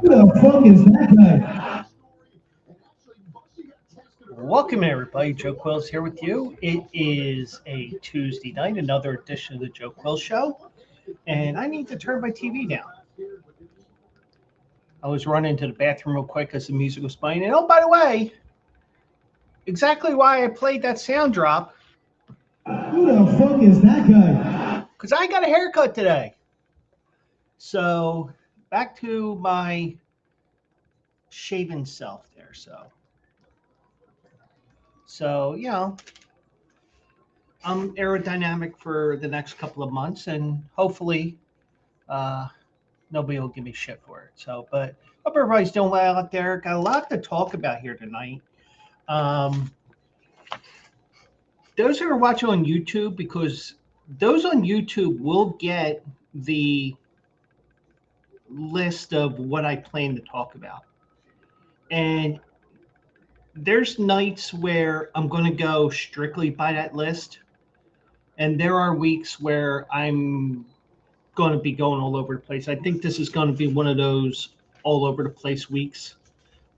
Who the fuck is that guy? Welcome, everybody. Joe Quill's here with you. It is a Tuesday night, another edition of the Joe Quill Show, and I need to turn my TV down. I was running to the bathroom real quick as the music was playing, and oh, by the way, exactly why I played that sound drop. Who the fuck is that guy? Because I got a haircut today. So, back to my shaven self there. So I'm aerodynamic for the next couple of months, and hopefully nobody will give me shit for it. So, but hope everybody's doing well out there. Got a lot to talk about here tonight. Those who are watching on YouTube, because those on YouTube will get the list of what I plan to talk about. And there's nights where I'm going to go strictly by that list. And there are weeks where I'm going to be going all over the place. I think this is going to be one of those all over the place weeks,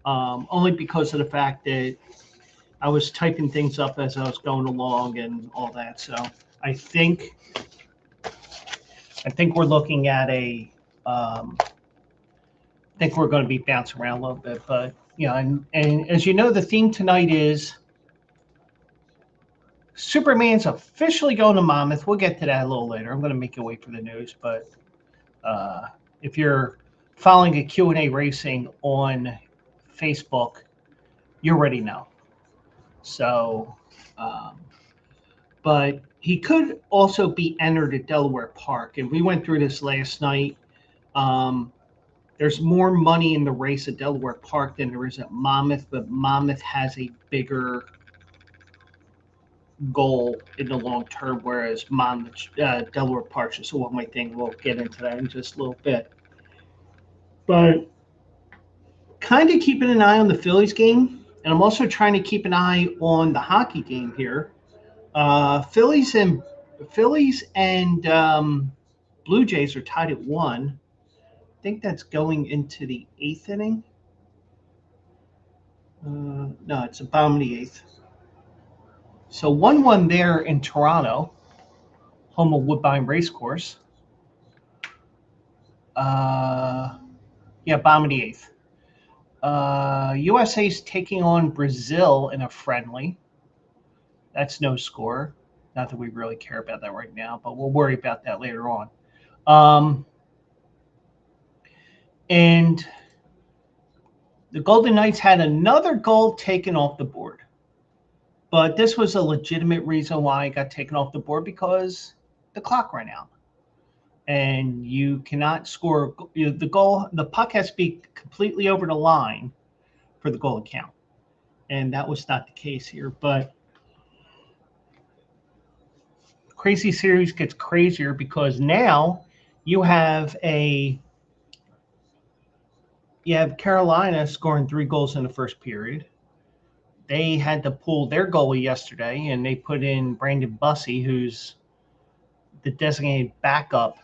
only because of the fact that I was typing things up as I was going along and all that. So I think we're looking at I think we're going to be bouncing around a little bit, but and as you know, the theme tonight is Superman's officially going to Monmouth. We'll get to that a little later. I'm going to make you wait for the news, but if you're following a Q&A Racing on Facebook, you already know. So, but he could also be entered at Delaware Park, and we went through this last night. There's more money in the race at Delaware Park than there is at Monmouth, but Monmouth has a bigger goal in the long term, whereas Delaware Park's just a one-way thing. We'll get into that in just a little bit. But kind of keeping an eye on the Phillies game, and I'm also trying to keep an eye on the hockey game here. Phillies and Blue Jays are tied at 1. I think that's going into the 8th inning. No, it's the bottom of the 8th. So 1-1 there in Toronto, home of Woodbine Racecourse. Bottom of the 8th. USA's taking on Brazil in a friendly. That's no score. Not that we really care about that right now, but we'll worry about that later on. And the Golden Knights had another goal taken off the board. But this was a legitimate reason why it got taken off the board, because the clock ran out. And you cannot score the goal. The puck has to be completely over the line for the goal to count. And that was not the case here. But crazy series gets crazier because now you have Carolina scoring 3 goals in the first period. They had to pull their goalie yesterday, and they put in Brandon Bussey, who's the designated backup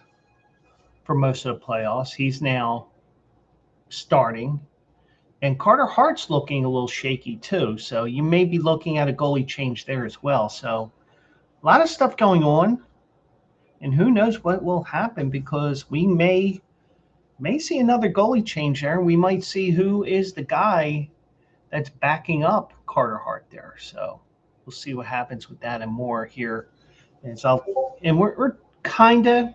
for most of the playoffs. He's now starting. And Carter Hart's looking a little shaky too. So you may be looking at a goalie change there as well. So a lot of stuff going on. And who knows what will happen, because we may see another goalie change there. We might see who is the guy that's backing up Carter Hart there. So we'll see what happens with that and more here. And we're kind of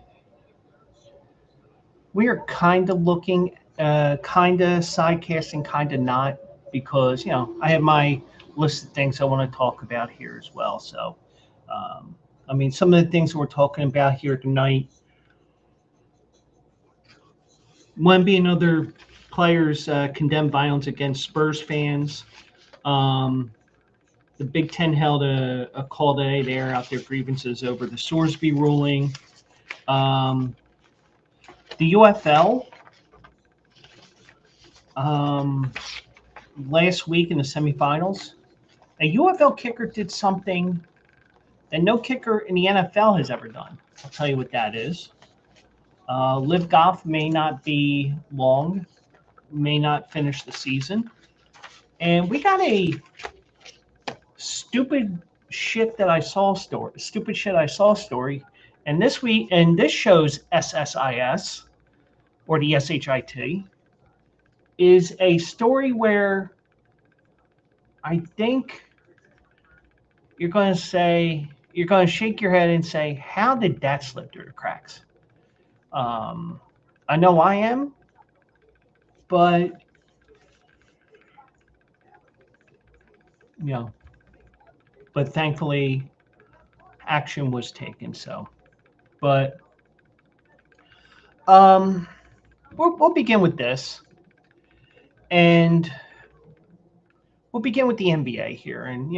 looking kind of sidecasting, kind of not, because I have my list of things I want to talk about here as well. So, um, I mean, some of the things we're talking about here tonight. Wemby and other players condemn violence against Spurs fans. Um, the Big Ten held a call today. They air out their grievances over the Sorsby ruling. The UFL um, last week in the semifinals, a UFL kicker did something that no kicker in the NFL has ever done. I'll tell you what that is. Live Goff may not be long, may not finish the season. And we got a stupid shit that I saw story. Stupid shit I saw story. And this week, and this shows SSIS or the SHIT is a story where I think you're going to shake your head and say, how did that slip through the cracks? Um, I know I am, but you know, but thankfully action was taken. So, but um, we'll begin with this, and we'll begin with the NBA here. And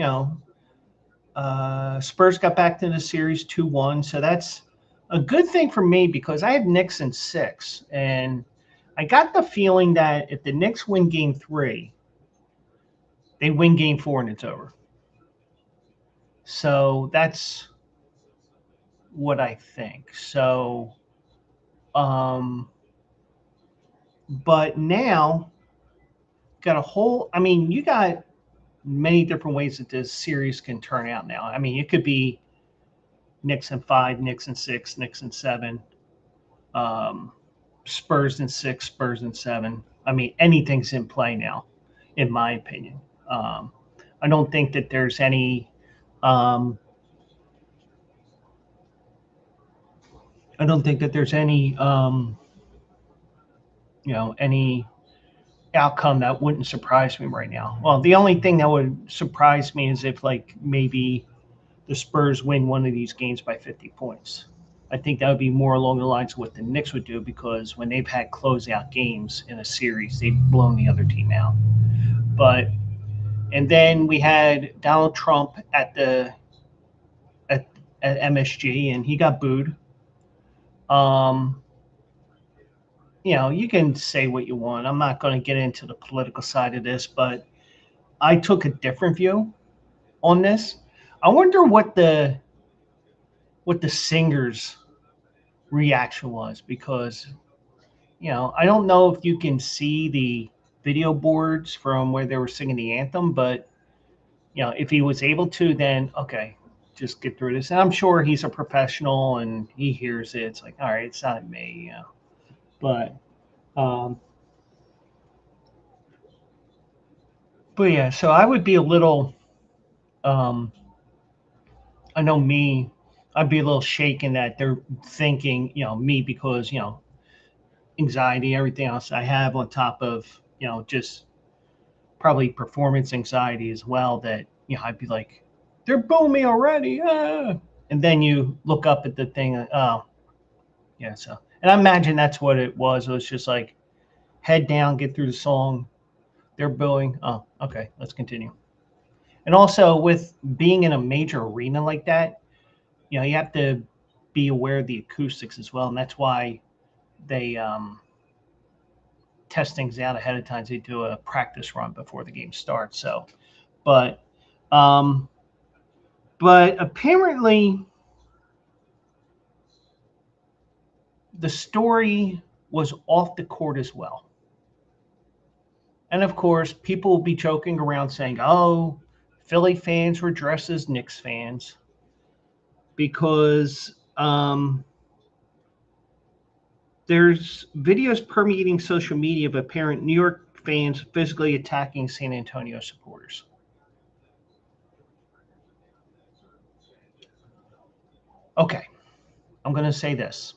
Spurs got back to the series 2-1, so that's a good thing for me because I have Knicks in 6, and I got the feeling that if the Knicks win Game 3, they win Game 4 and it's over. So that's what I think. So, but now got a whole. I mean, you got many different ways that this series can turn out now. I mean, it could be Knicks in 5, Knicks in 6, Knicks in 7, um, Spurs in 6, Spurs in 7. I mean, anything's in play now, in my opinion. Um, I don't think that there's any. Um, I don't think that there's any. Any outcome that wouldn't surprise me right now. Well, the only thing that would surprise me is if like maybe the Spurs win one of these games by 50 points. I think that would be more along the lines of what the Knicks would do because when they've had closeout games in a series, they've blown the other team out. But and then we had Donald Trump at, at MSG and he got booed. Um, you can say what you want. I'm not going to get into the political side of this, but I took a different view on this. I wonder what the singers' reaction was because I don't know if you can see the video boards from where they were singing the anthem, but if he was able to, then okay, just get through this. And I'm sure he's a professional and he hears it. It's like, all right, it's not me, But um, yeah, so I would be a little. Um, I know me. I'd be a little shaken that they're thinking, me because anxiety, everything else I have on top of just probably performance anxiety as well. That I'd be like, they're booing me already, and then you look up at the thing, oh yeah. So, and I imagine that's what it was. It was just like head down, get through the song. They're booing. Oh, okay, let's continue. And also with being in a major arena like that, you have to be aware of the acoustics as well, and that's why they test things out ahead of time. They do a practice run before the game starts. So, but um, but apparently the story was off the court as well. And of course, people will be joking around saying, "Oh, Philly fans were dressed as Knicks fans," because there's videos permeating social media of apparent New York fans physically attacking San Antonio supporters. Okay, I'm going to say this.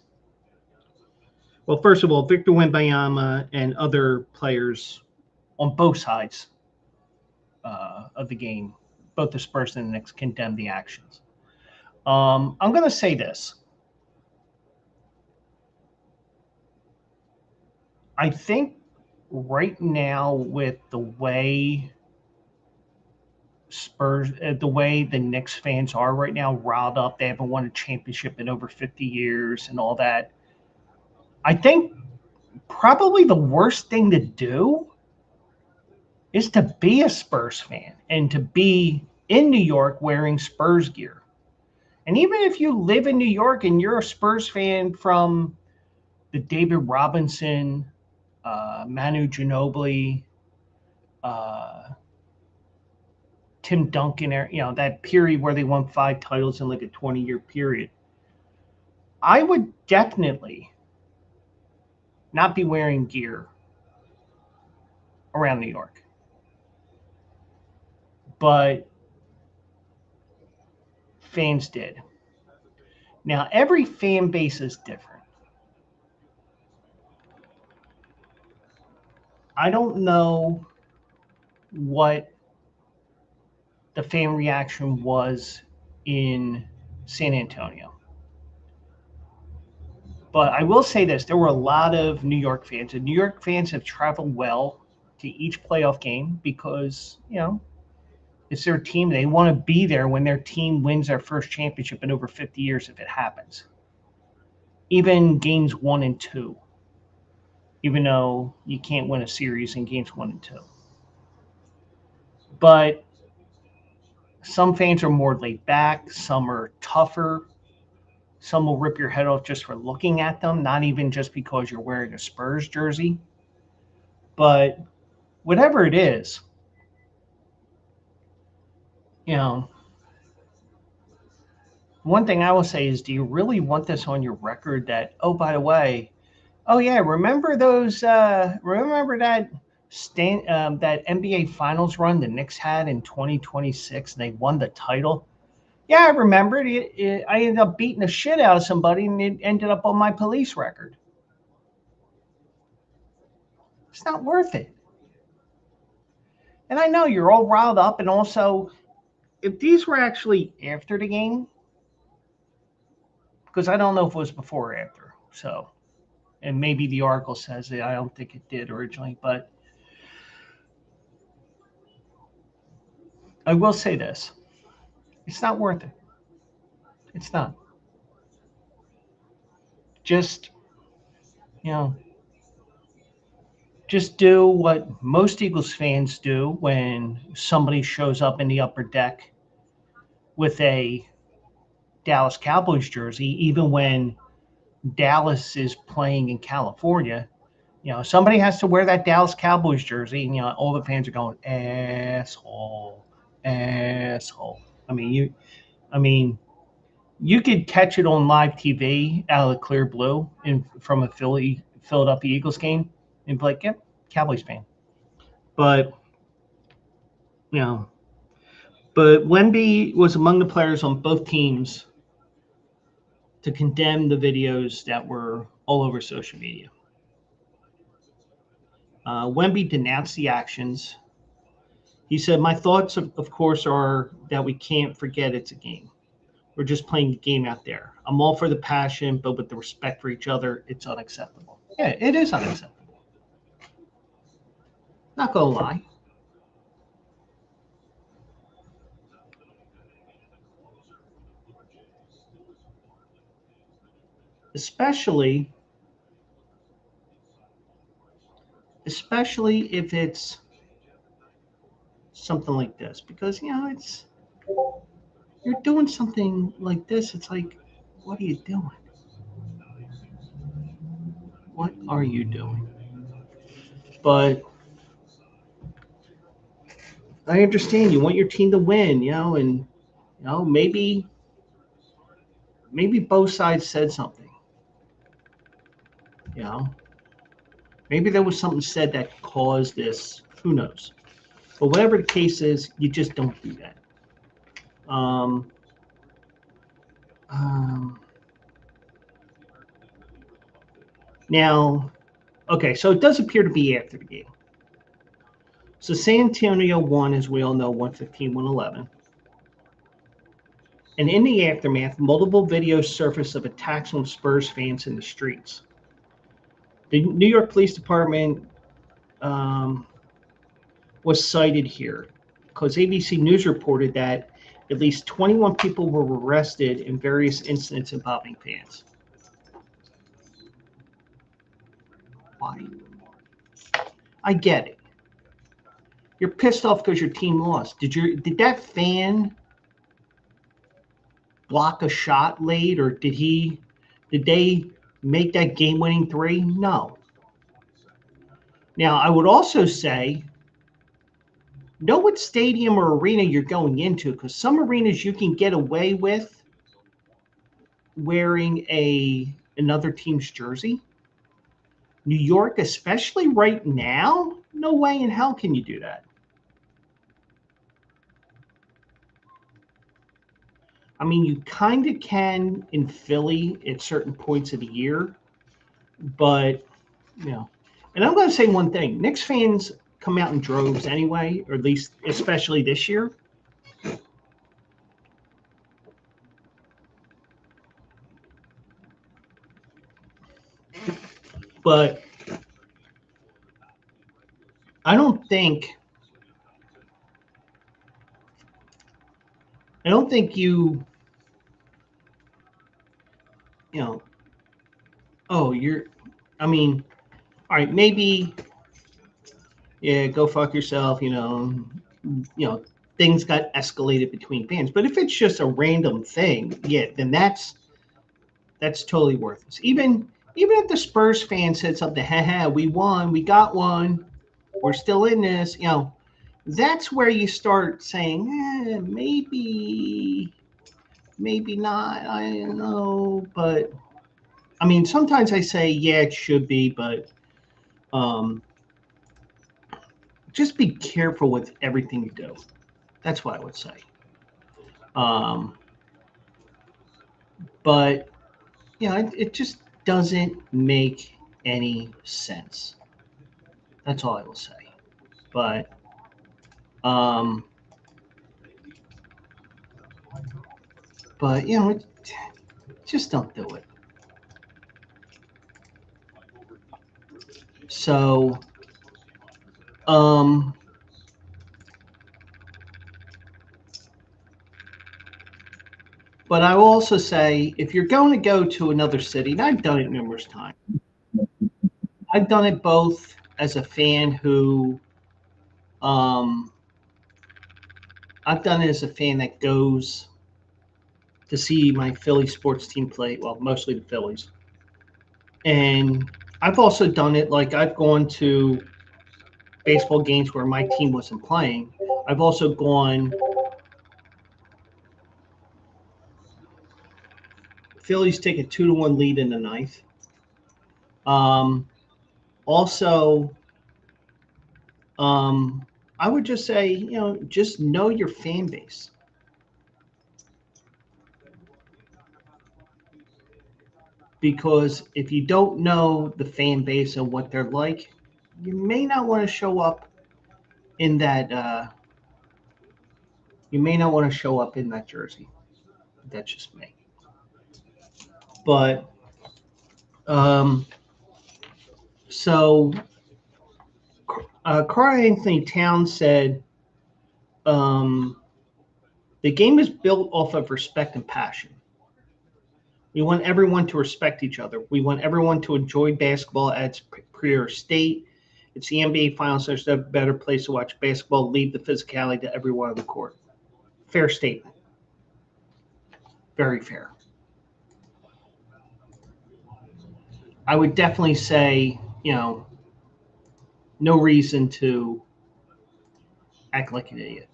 Well, first of all, Victor Wembanyama and other players on both sides of the game, both the Spurs and the Knicks, condemn the actions. I'm going to say this. I think right now with the way Spurs, the way the Knicks fans are right now, riled up, they haven't won a championship in over 50 years and all that. I think probably the worst thing to do is to be a Spurs fan and to be in New York wearing Spurs gear. And even if you live in New York and you're a Spurs fan from the David Robinson, Manu Ginobili, Tim Duncan, that period where they won 5 titles in like a 20-year period, I would definitely not be wearing gear around New York. But fans did. Now, every fan base is different. I don't know what the fan reaction was in San Antonio. But I will say this, there were a lot of New York fans, and New York fans have traveled well to each playoff game because, it's their team. They want to be there when their team wins their first championship in over 50 years if it happens. Even games 1 and 2, even though you can't win a series in games 1 and 2. But some fans are more laid back, some are tougher. Some will rip your head off just for looking at them, not even just because you're wearing a Spurs jersey. But whatever it is, one thing I will say is, do you really want this on your record that, oh, by the way, oh yeah, remember those? Remember that that NBA Finals run the Knicks had in 2026, and they won the title. Yeah, I remember it. I ended up beating the shit out of somebody, and it ended up on my police record. It's not worth it. And I know you're all riled up, and also, if these were actually after the game, because I don't know if it was before or after, so, and maybe the article says that, I don't think it did originally, but I will say this. It's not worth it. It's not. Just, just do what most Eagles fans do when somebody shows up in the upper deck with a Dallas Cowboys jersey, even when Dallas is playing in California. Somebody has to wear that Dallas Cowboys jersey, and all the fans are going, asshole, asshole. I mean, you could catch it on live TV out of the clear blue from a Philadelphia Eagles game and be like, yep, Cowboys fan. But Wemby was among the players on both teams to condemn the videos that were all over social media. Wemby denounced the actions. He said, my thoughts, of course, are that we can't forget it's a game. We're just playing the game out there. I'm all for the passion, but with the respect for each other, it's unacceptable. Yeah, it is unacceptable. Not going to lie. Especially if it's something like this, because it's, you're doing something like this. It's like, what are you doing? What are you doing? But I understand you want your team to win, and maybe both sides said something. Maybe there was something said that caused this. Who knows? But whatever the case is, you just don't do that. Now, okay, so it does appear to be after the game. So San Antonio won, as we all know, 115-111. And in the aftermath, multiple videos surfaced of attacks on Spurs fans in the streets. The New York Police Department was cited here because ABC News reported that at least 21 people were arrested in various incidents involving fans. Why? I get it. You're pissed off because your team lost. Did that fan block a shot late, or did they make that game-winning three? No. Now, I would also say, know what stadium or arena you're going into, because some arenas you can get away with wearing another team's jersey. New York, especially right now, no way in hell can you do that. I mean, you kind of can in Philly at certain points of the year, but, you know. And I'm going to say one thing. Knicks fans come out in droves anyway, or at least especially this year. But I don't think you know, oh, I mean, all right, maybe, yeah, go fuck yourself, things got escalated between fans. But if it's just a random thing, yeah, then that's totally worthless. Even if the Spurs fan said something, haha, we won, we got one, we're still in this, that's where you start saying, maybe not, I don't know. But I mean, sometimes I say, yeah, it should be, but just be careful with everything you do. That's what I would say. But it just doesn't make any sense. That's all I will say. But just don't do it. So but I will also say, if you're going to go to another city, and I've done it numerous times, I've done it both as a fan who, I've done it as a fan that goes to see my Philly sports team play, well, mostly the Phillies. And I've also done it, like I've gone to baseball games where my team wasn't playing. I've also gone, Phillies take a 2-1 lead in the ninth. Also, I would just say, just know your fan base. Because if you don't know the fan base and what they're like, you may not want to show up in that. You may not want to show up in that jersey. That's just me. But so Karl Anthony Towns said, the game is built off of respect and passion. We want everyone to respect each other. We want everyone to enjoy basketball at its pure state. It's the NBA Finals. There's no better place to watch basketball. Leave the physicality to everyone on the court. Fair statement. Very fair. I would definitely say, no reason to act like an idiot.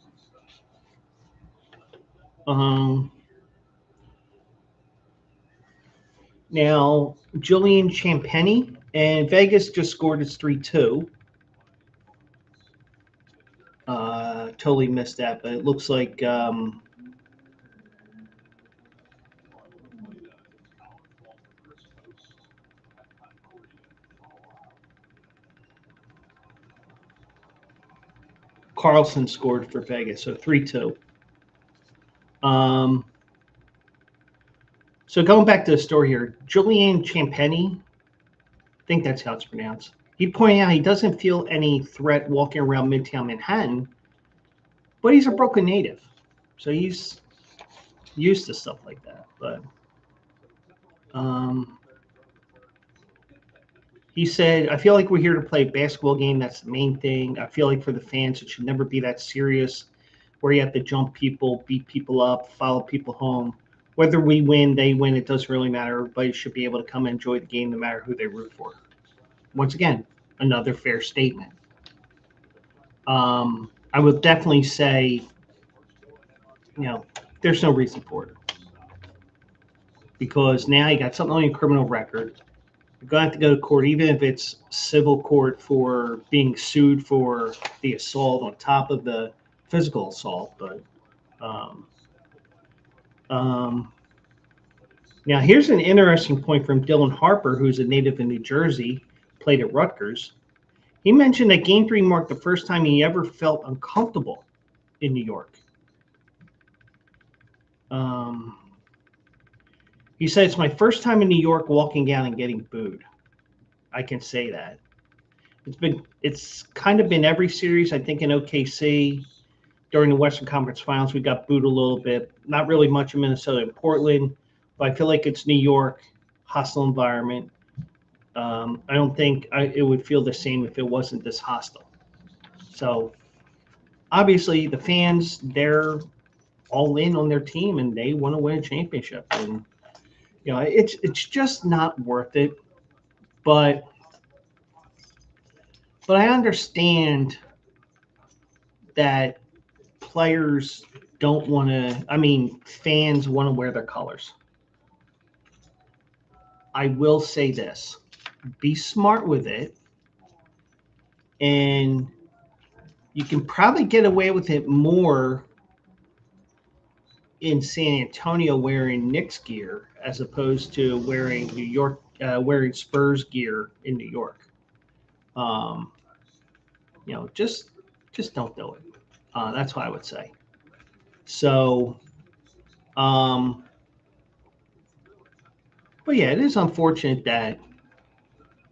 Now, Julian Champagny and Vegas just scored its 3-2. Totally missed that, but it looks like Carlson scored for Vegas, so 3-2. So going back to the story here, Julian Champagny, I think that's how it's pronounced. He pointed out he doesn't feel any threat walking around Midtown Manhattan, but he's a Brooklyn native, so he's used to stuff like that. But he said, I feel like we're here to play a basketball game. That's the main thing. I feel like for the fans, it should never be that serious where you have to jump people, beat people up, follow people home. Whether we win, they win, it doesn't really matter. Everybody should be able to come and enjoy the game no matter who they root for. Once again, another fair statement. I would definitely say, there's no reason for it. Because now you got something on your criminal record. You're going to have to go to court, even if it's civil court, for being sued for the assault on top of the physical assault. But now here's an interesting point from Dylan Harper, who's a native in New Jersey, played at Rutgers. He mentioned that Game 3 marked the first time he ever felt uncomfortable in New York. He said, it's my first time in New York walking down and getting booed. I can say that. It's kind of been every series. I think in OKC during the Western Conference Finals, we got booed a little bit. Not really much in Minnesota and Portland, but I feel like it's New York, hostile environment. I don't think it would feel the same if it wasn't this hostile. So obviously the fans, they're all in on their team and they want to win a championship. And it's just not worth it. But I understand that players don't want to, fans want to wear their colors. I will say this, be smart with it. And you can probably get away with it more in San Antonio wearing Knicks gear as opposed to wearing wearing Spurs gear in New York. Just don't do it. That's what I would say. So, but yeah, it is unfortunate that,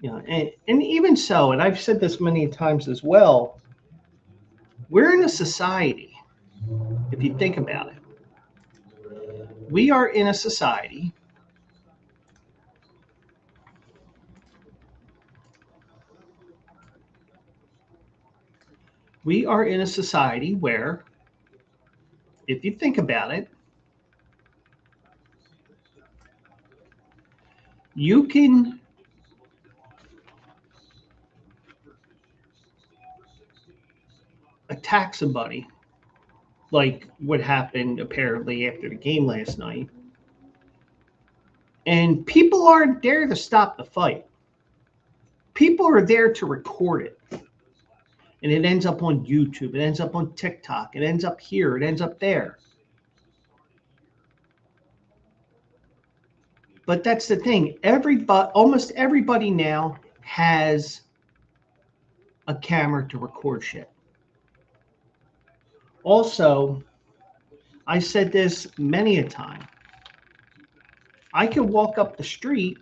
and even so, and I've said this many times as well, we're in a society, if you think about it, we are in a society where, if you think about it, you can attack somebody like what happened apparently after the game last night. And people aren't there to stop the fight. People are there to record it. And it ends up on YouTube. It ends up on TikTok. It ends up here. It ends up there. But that's the thing. Almost everybody now has a camera to record shit. Also, I said this many a time. I could walk up the street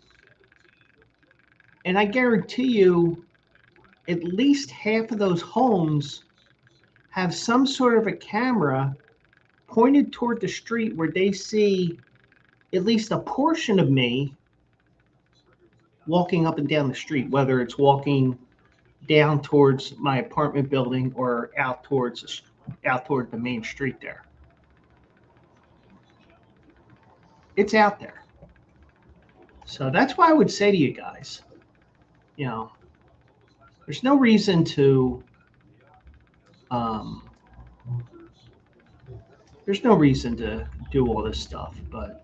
and I guarantee you at least half of those homes have some sort of a camera pointed toward the street where they see at least a portion of me walking up and down the street, whether it's walking down towards my apartment building or out toward the main street there. It's out there. So that's why I would say to you guys, there's no reason to do all this stuff, but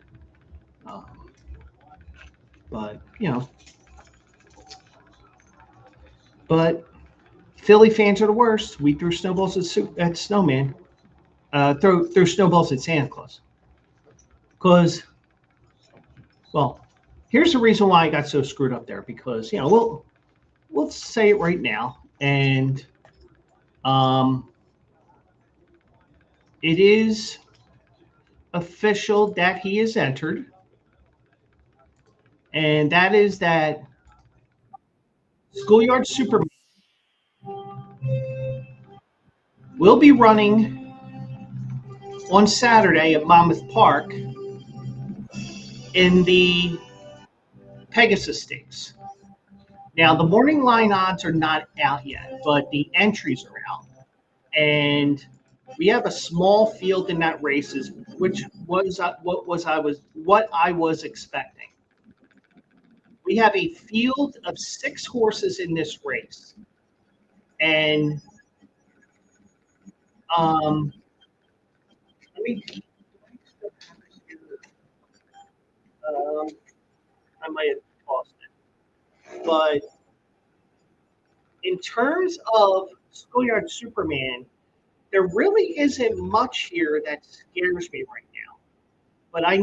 Philly fans are the worst. We threw snowballs at Snowman. Throw snowballs at Santa Claus. Because, well, here's the reason why I got so screwed up there. Because we'll say it right now, and it is official that he is entered, and that is that Schoolyard Superman will be running on Saturday at Monmouth Park in the Pegasus Stakes. Now, the morning line odds are not out yet, but the entries are out. And we have a small field in that races, which was what I was expecting. We have a field of 6 horses in this race, and let me. Um, I might have lost it, but in terms of Schoolyard Superman, there really isn't much here that scares me right now. But I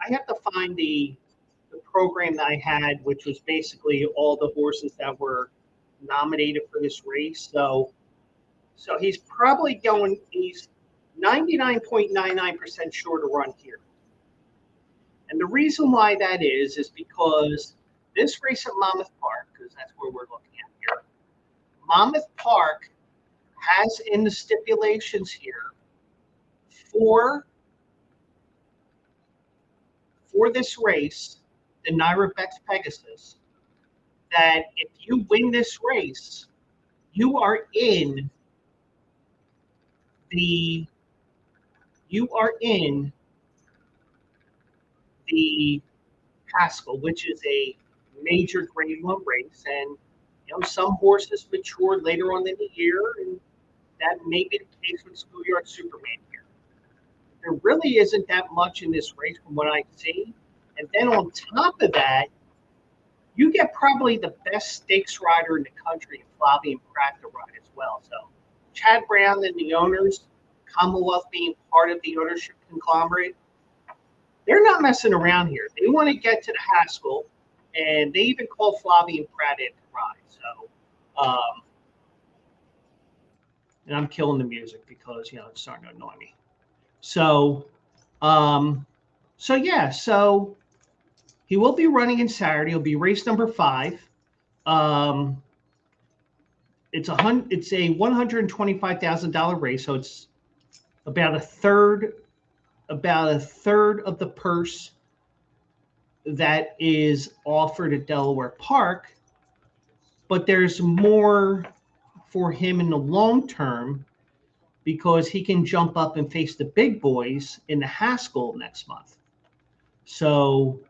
have to find the program that I had, which was basically all the horses that were nominated for this race. So he's 99.99% sure to run here. And the reason why that is because this race at Monmouth Park, because that's where we're looking at here, Monmouth Park has in the stipulations here for this race, the Naira Bex Pegasus, that if you win this race, you are in the Haskell, which is a major Grade 1 race, and some horses mature later on in the year, and that may be the case with Schoolyard Superman here. There really isn't that much in this race from what I see, and then on top of that, you get probably the best stakes rider in the country, Flavien Prat, to ride as well. So Chad Brown and the owners, Commonwealth being part of the ownership conglomerate, they're not messing around here. They want to get to the Haskell, and they even call Flavien Prat in to ride. So, and I'm killing the music because it's starting to annoy me. So, so he will be running in Saturday. It'll be race number 5. It's a $125,000 race, so it's about a third of the purse that is offered at Delaware Park. But there's more for him in the long term because he can jump up and face the big boys in the Haskell next month. So,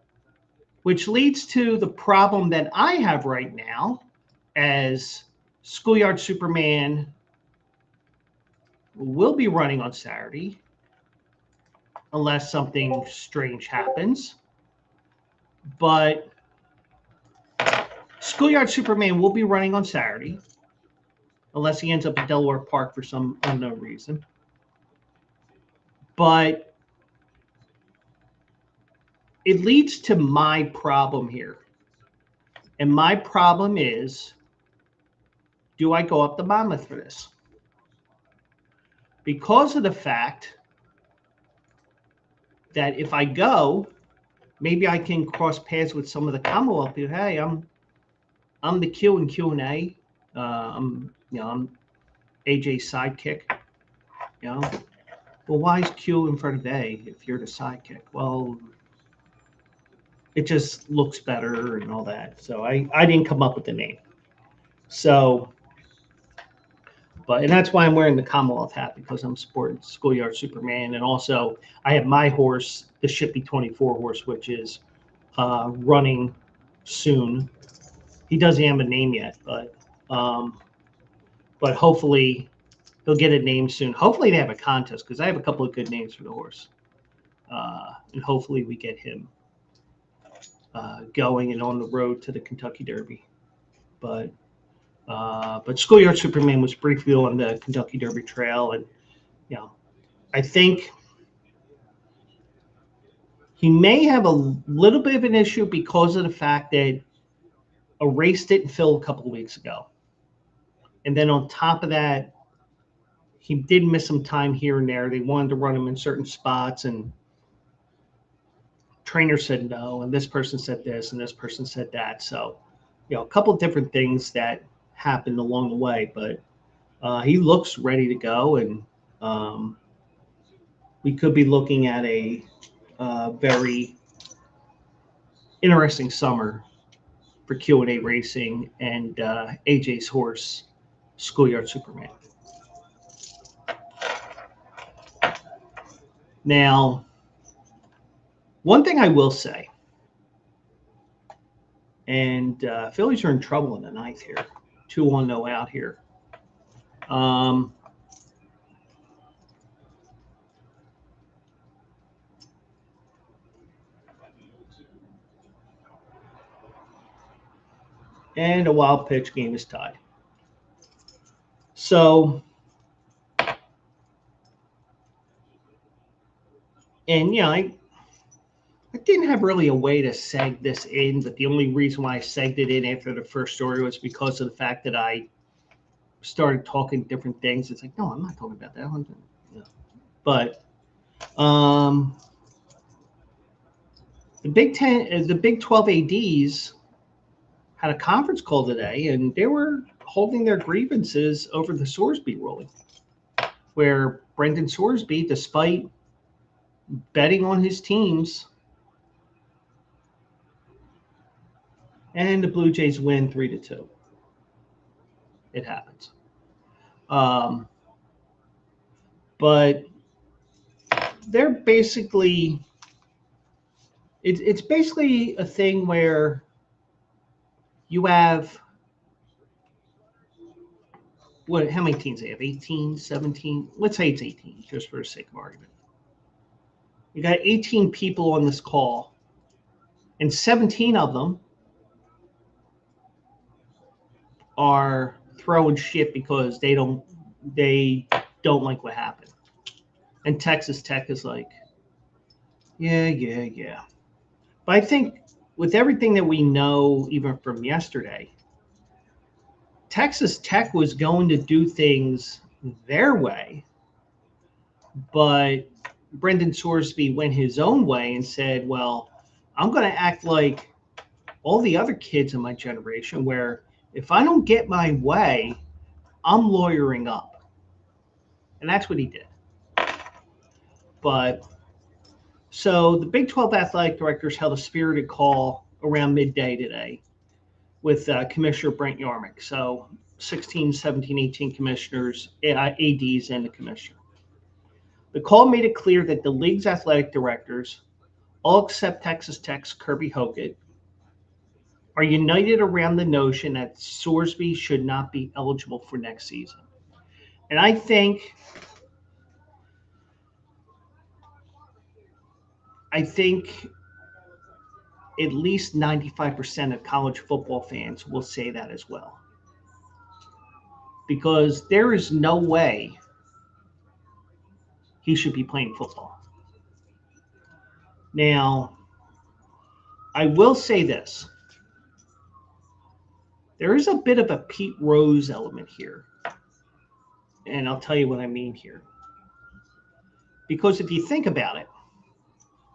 which leads to the problem that I have right now as Schoolyard Superman will be running on Saturday unless something strange happens. But Schoolyard Superman will be running on Saturday unless he ends up at Delaware Park for some unknown reason. But it leads to my problem here. And my problem is, do I go up to Monmouth for this? Because of the fact that if I go, maybe I can cross paths with some of the Commonwealth people. Hey, I'm the Q and Q&A. I'm AJ's sidekick. Well, why is Q in front of A if you're the sidekick? Well, it just looks better and all that. So I didn't come up with the name. So, and that's why I'm wearing the Commonwealth hat, because I'm sporting Schoolyard Superman, and also I have my horse, the Shippy 24 horse, which is running soon. He doesn't have a name yet, but hopefully he'll get a name soon. Hopefully they have a contest, because I have a couple of good names for the horse, and hopefully we get him going and on the road to the Kentucky Derby. But Schoolyard Superman was briefly on the Kentucky Derby trail, and I think he may have a little bit of an issue because of the fact that a race didn't fill a couple of weeks ago, and then on top of that, he did miss some time here and there. They wanted to run him in certain spots, and trainer said no, and this person said this, and this person said that. So, a couple of different things that happened along the way, but he looks ready to go, and we could be looking at a very interesting summer for Q&A Racing and AJ's horse, Schoolyard Superman. Now, one thing I will say, and Phillies are in trouble in the ninth here. 2-1, no out here. And a wild pitch, game is tied. So, and I didn't have really a way to seg this in, but the only reason why I segged it in after the first story was because of the fact that I started talking different things. It's like, no, I'm not talking about that one. But the Big 12 ADs had a conference call today, and they were holding their grievances over the Sorsby ruling, where Brendan Sorsby, despite betting on his teams, and the Blue Jays win 3-2. It happens. But they're basically, it's basically a thing where you have, how many teams they have? 18, 17? Let's say it's 18, just for the sake of argument. You got 18 people on this call, and 17 of them are throwing shit because they don't like what happened. And Texas Tech is like, yeah. But I think with everything that we know, even from yesterday, Texas Tech was going to do things their way, but Brendan Sorsby went his own way and said, well, I'm going to act like all the other kids in my generation, where if I don't get my way, I'm lawyering up. And that's what he did. But so the Big 12 athletic directors held a spirited call around midday today with Commissioner Brent Yarmick. So 16, 17, 18 commissioners, ADs, and the commissioner. The call made it clear that the league's athletic directors, all except Texas Tech's Kirby Hockett, are united around the notion that Sorsby should not be eligible for next season. And I think at least 95% of college football fans will say that as well. Because there is no way he should be playing football. Now, I will say this. There is a bit of a Pete Rose element here. And I'll tell you what I mean here. Because if you think about it,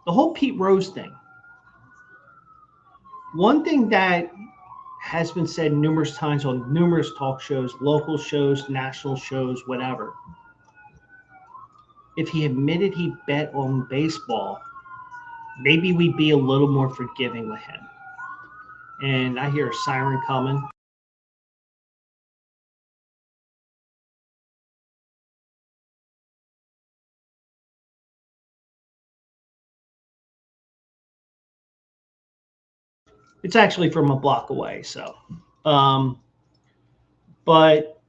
the whole Pete Rose thing, one thing that has been said numerous times on numerous talk shows, local shows, national shows, whatever, if he admitted he bet on baseball, maybe we'd be a little more forgiving with him. And I hear a siren coming. It's actually from a block away. So, but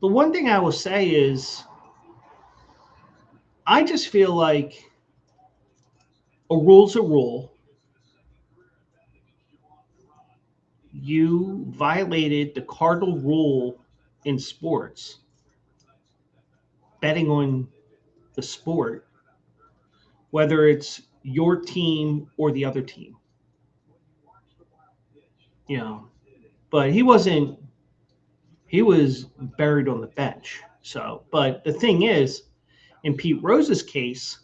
the one thing I will say is, I just feel like a rule's a rule. You violated the cardinal rule in sports, betting on the sport, whether it's your team or the other team. But he was buried on the bench. So, but the thing is, in Pete Rose's case,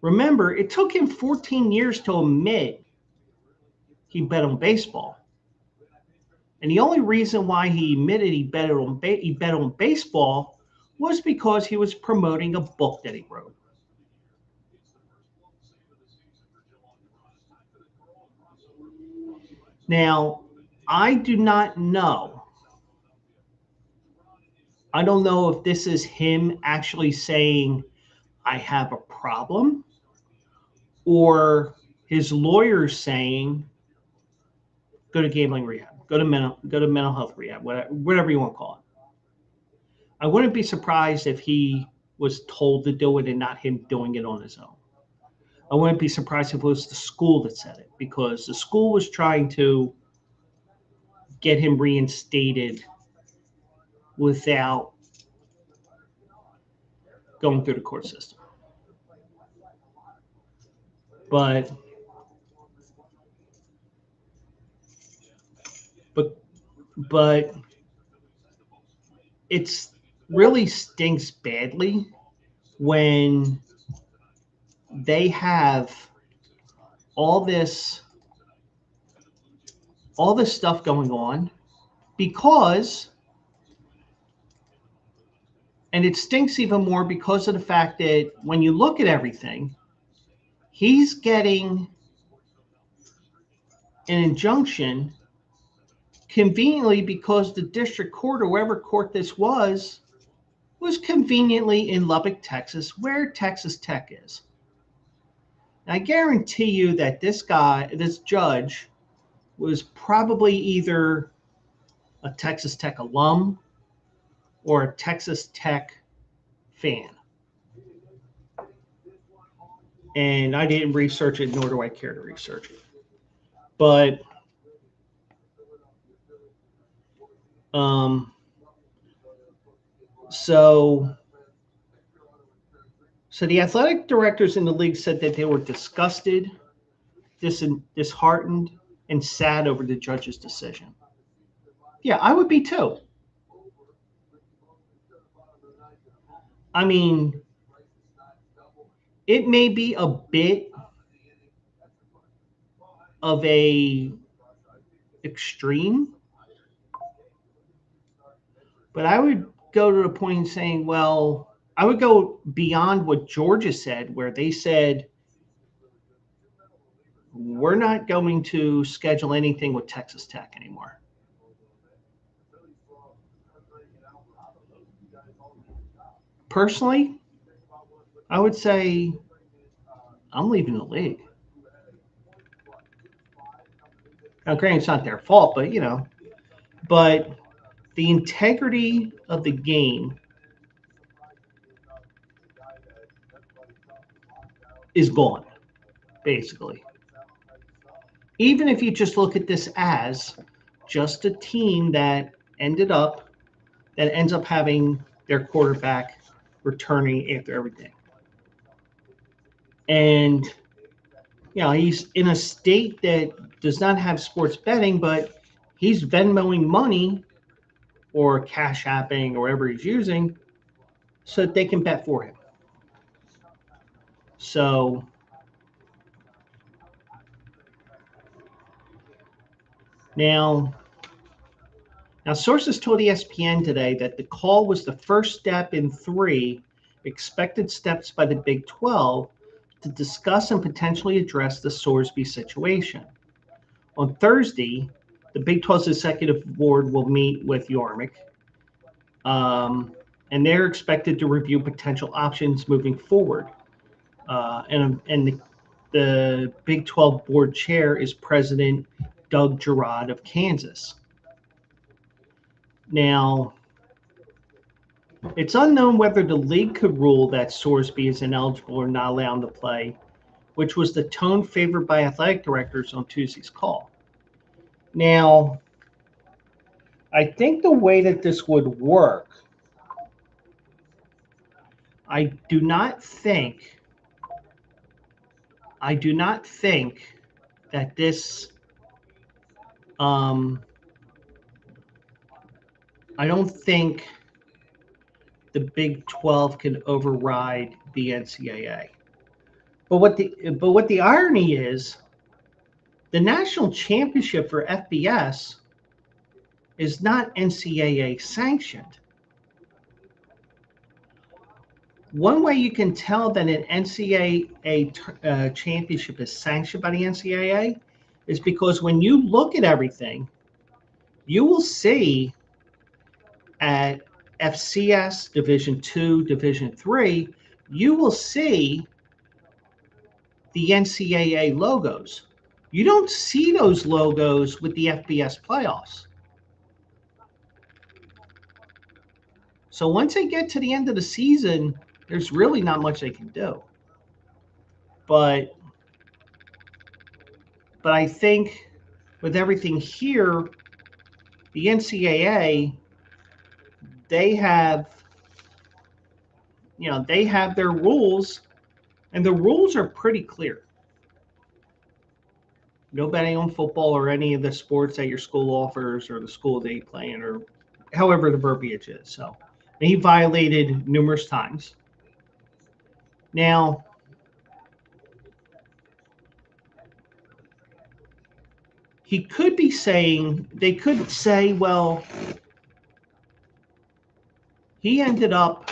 remember, it took him 14 years to admit he bet on baseball. And the only reason why he admitted he bet on baseball was because he was promoting a book that he wrote. Now, I do not know. I don't know if this is him actually saying, I have a problem, or his lawyers saying, go to gambling rehab, go to mental health rehab, whatever you want to call it. I wouldn't be surprised if he was told to do it and not him doing it on his own. I wouldn't be surprised if it was the school that said it, because the school was trying to get him reinstated without going through the court system. But but it's really stinks badly when they have all this stuff going on, because, and it stinks even more because of the fact that when you look at everything, he's getting an injunction conveniently because the district court, or whatever court this was conveniently in Lubbock, Texas, where Texas Tech is. And I guarantee you that this judge, was probably either a Texas Tech alum or a Texas Tech fan. And I didn't research it, nor do I care to research it. But so the athletic directors in the league said that they were disgusted, disheartened, and sad over the judge's decision. Yeah, I would be too. I mean, it may be a bit of a extreme, but I would go to the point of saying, well, I would go beyond what Georgia said, where they said, we're not going to schedule anything with Texas Tech anymore. Personally, I would say I'm leaving the league. Now, granted, it's not their fault, but but the integrity of the game is gone, basically. Even if you just look at this as just a team that ends up having their quarterback returning after everything. And he's in a state that does not have sports betting, but he's Venmoing money or Cash Apping or whatever he's using so that they can bet for him. So now sources told ESPN today that the call was the first step in 3 expected steps by the Big 12 to discuss and potentially address the Sorsby situation. On Thursday, the Big 12's executive board will meet with Yarmick, and they're expected to review potential options moving forward. And the Big 12 board chair is President Doug Girard of Kansas. Now, it's unknown whether the league could rule that Sorsby is ineligible or not allowed to play, which was the tone favored by athletic directors on Tuesday's call. Now, I think the way that this would work, I do not think that this I don't think the Big 12 can override the NCAA. But what the irony is, the national championship for FBS is not NCAA sanctioned. One way you can tell that an NCAA championship is sanctioned by the NCAA is because when you look at everything, you will see at FCS Division II, Division III, you will see the NCAA logos. You don't see those logos with the FBS playoffs. So once they get to the end of the season, there's really not much they can do. But I think with everything here, the NCAA, they have their rules, and the rules are pretty clear. No betting on football or any of the sports that your school offers or the school that you play in, or however the verbiage is. So he violated numerous times. Now, he could be saying, they could say, well, he ended up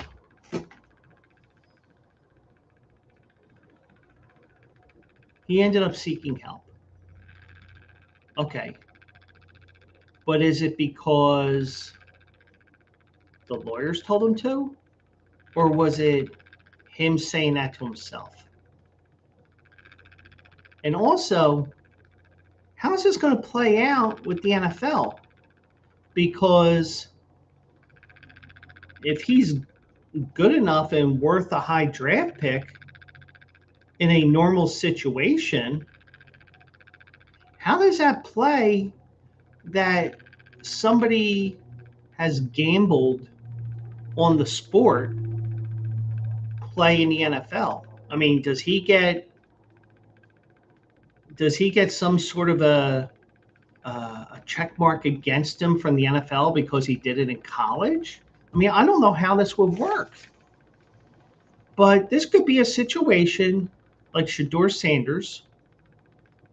seeking help. Okay. But is it because the lawyers told him to? Or was it him saying that to himself? And also, how is this going to play out with the NFL? Because if he's good enough and worth a high draft pick in a normal situation, how does that play that somebody has gambled on the sport play in the NFL? I mean, does he get some sort of a check mark against him from the NFL because he did it in college? I mean, I don't know how this would work. But this could be a situation like Shedeur Sanders,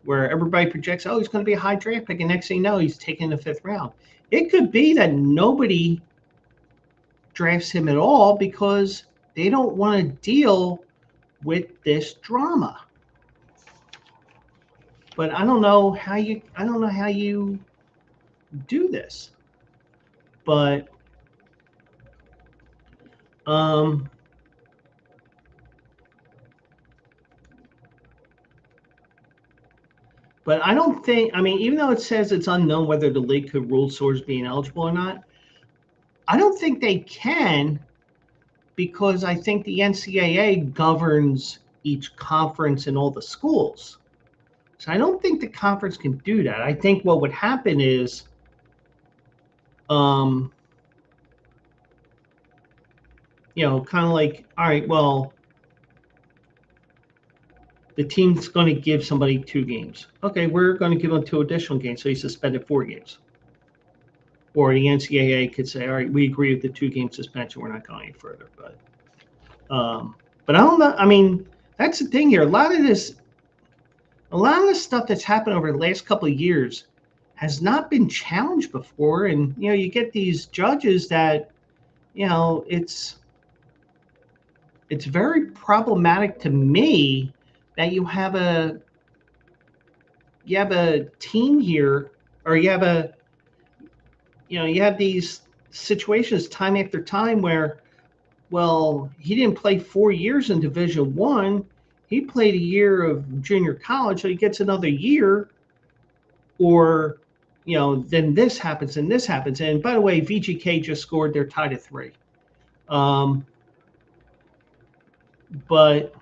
where everybody projects, oh, he's going to be a high draft pick, and next thing you know, he's taken the 5th round. It could be that nobody drafts him at all because they don't want to deal with this drama. But I don't know how you do this. But I don't think, I mean, even though it says it's unknown whether the league could rule Sorsby ineligible or not, I don't think they can, because I think the NCAA governs each conference and all the schools. So I don't think the conference can do that. I think what would happen is, kind of like, all right, well, the team's going to give somebody 2 games. Okay, we're going to give him 2 additional games, so he's suspended 4 games. Or the NCAA could say, all right, we agree with the 2-game suspension. We're not going any further. But I don't know. I mean, that's the thing here. A lot of this stuff that's happened over the last couple of years has not been challenged before. And, you get these judges that, it's very problematic to me that you have a team here, or you have these situations time after time where, well, he didn't play 4 years in Division I. He played a year of junior college, so he gets another year. Or, then this happens and this happens. And by the way, VGK just scored. They're tied at 3. But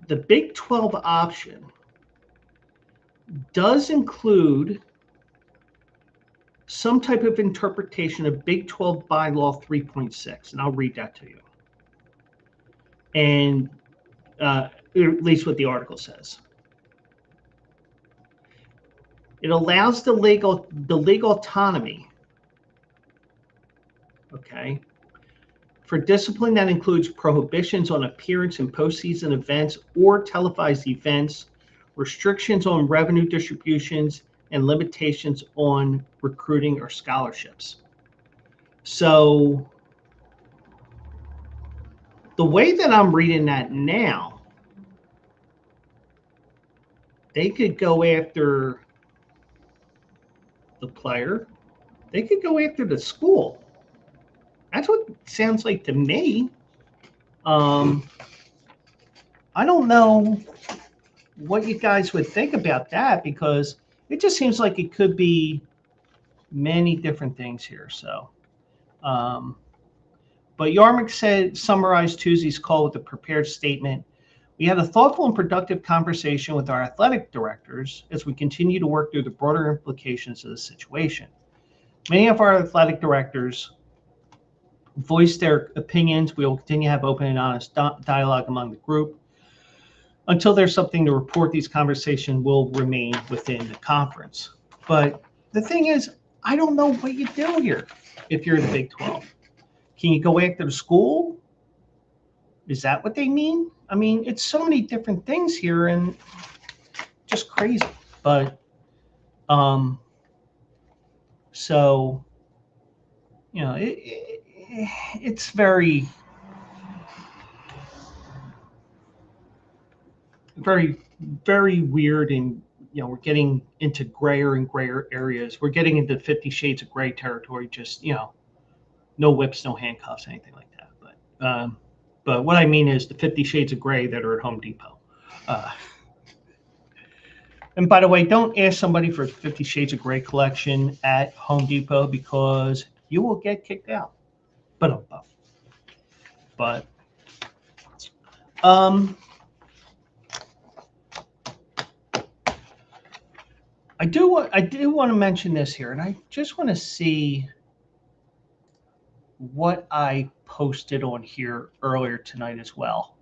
the Big 12 option does include some type of interpretation of Big 12 bylaw 3.6, and I'll read that to you. And at least what the article says. It allows the legal autonomy, okay, for discipline that includes prohibitions on appearance in postseason events or televised events, restrictions on revenue distributions, and limitations on recruiting or scholarships. So the way that I'm reading that now, they could go after the player. They could go after the school. That's what it sounds like to me. I don't know what you guys would think about that, because it just seems like it could be many different things here. So, but Yarmick summarized Tuesday's call with a prepared statement. We had a thoughtful and productive conversation with our athletic directors as we continue to work through the broader implications of the situation. Many of our athletic directors voiced their opinions. We will continue to have open and honest dialogue among the group. Until there's something to report, these conversations will remain within the conference. But the thing is, I don't know what you do here if you're in the Big 12. Can you go after the school? Is that what they mean? I mean, it's so many different things here and just crazy. But so, you know, it's very, very, very weird. And, you know, we're getting into grayer and grayer areas. We're getting into 50 Shades of Gray territory, just, you know, no whips, no handcuffs, anything like that. But what I mean is the 50 Shades of Gray that are at Home Depot. And by the way, don't ask somebody for 50 Shades of Gray collection at Home Depot, because you will get kicked out. But I do want to mention this here, and I just want to see what I posted on here earlier tonight as well.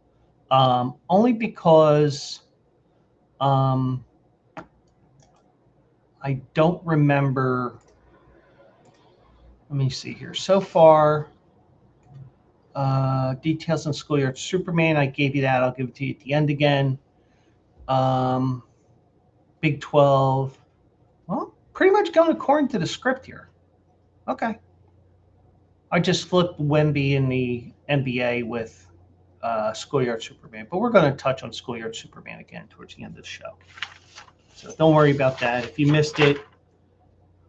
Only because I don't remember. Let me see here. So far, details on Schoolyardsuperman. I gave you that. I'll give it to you at the end again. Big 12. Well, pretty much going according to the script here. Okay. I just flipped Wemby in the NBA with Schoolyardsuperman, but we're going to touch on Schoolyardsuperman again towards the end of the show. So don't worry about that. If you missed it,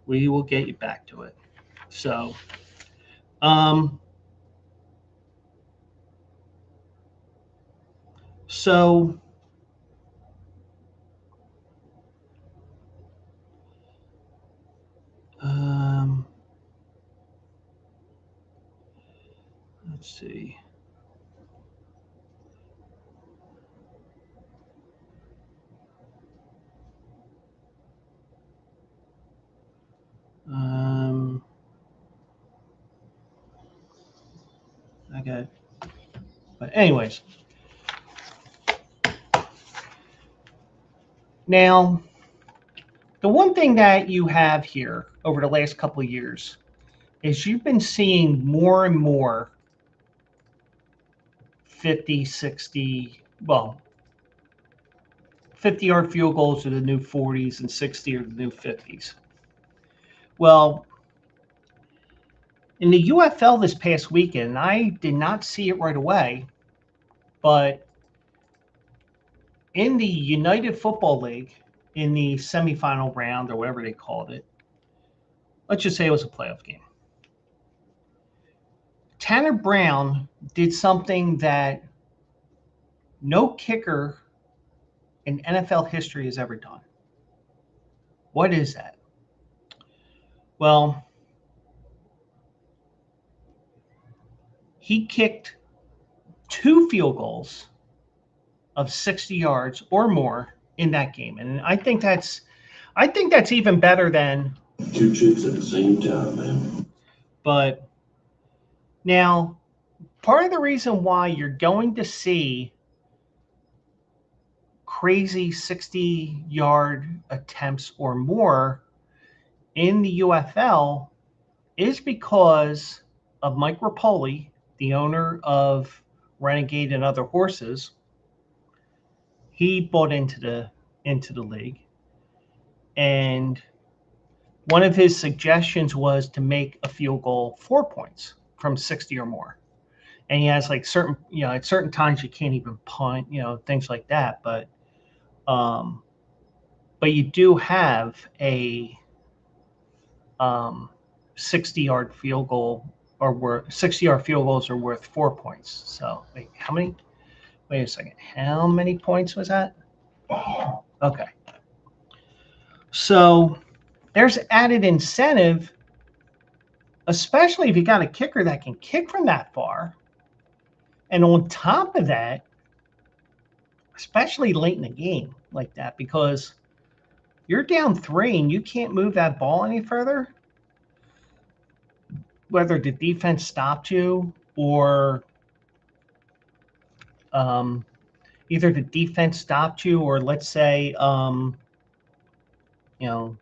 we will get you back to it. So, let's see. I got, but anyways. Now, the one thing that you have here over the last couple of years is you've been seeing more and more 50, 60, well, 50-yard field goals are the new 40s and 60 are the new 50s. Well, in the UFL this past weekend, I did not see it right away, but in the United Football League, in the semifinal round or whatever they called it, let's just say it was a playoff game. Tanner Brown did something that no kicker in NFL history has ever done. What is that? Well, he kicked 2 field goals of 60 yards or more in that game. And I think that's even better than 2 chicks at the same time, man. But now, part of the reason why you're going to see crazy 60-yard attempts or more in the UFL is because of Mike Rapoli, the owner of Renegade and Other Horses. He bought into the league, and one of his suggestions was to make a field goal 4 points from 60 or more. And he has like certain, at certain times you can't even punt, things like that. But you do have a 60-yard field goal, or 60-yard field goals are worth 4 points. So wait, how many? Wait a second. How many points was that? Okay. So there's added incentive, especially if you got a kicker that can kick from that far. And on top of that, especially late in the game like that, because you're down 3 and you can't move that ball any further, whether the defense stopped you or either the defense stopped you, or let's say, you're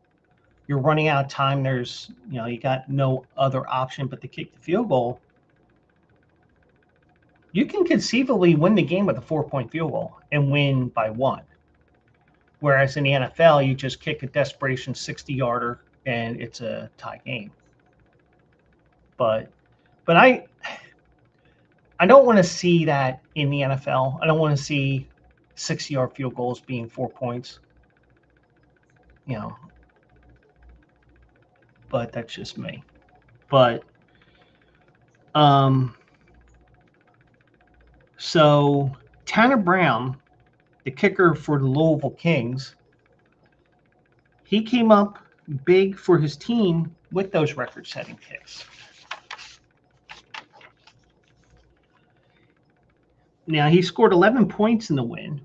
running out of time. There's, you got no other option but to kick the field goal. You can conceivably win the game with a 4-point field goal and win by 1. Whereas in the NFL, you just kick a desperation 60-yarder and it's a tie game. But I don't want to see that in the NFL. I don't want to see 60-yard field goals being 4 points. But that's just me. But so Tanner Brown, the kicker for the Louisville Kings, he came up big for his team with those record-setting kicks. Now, he scored 11 points in the win,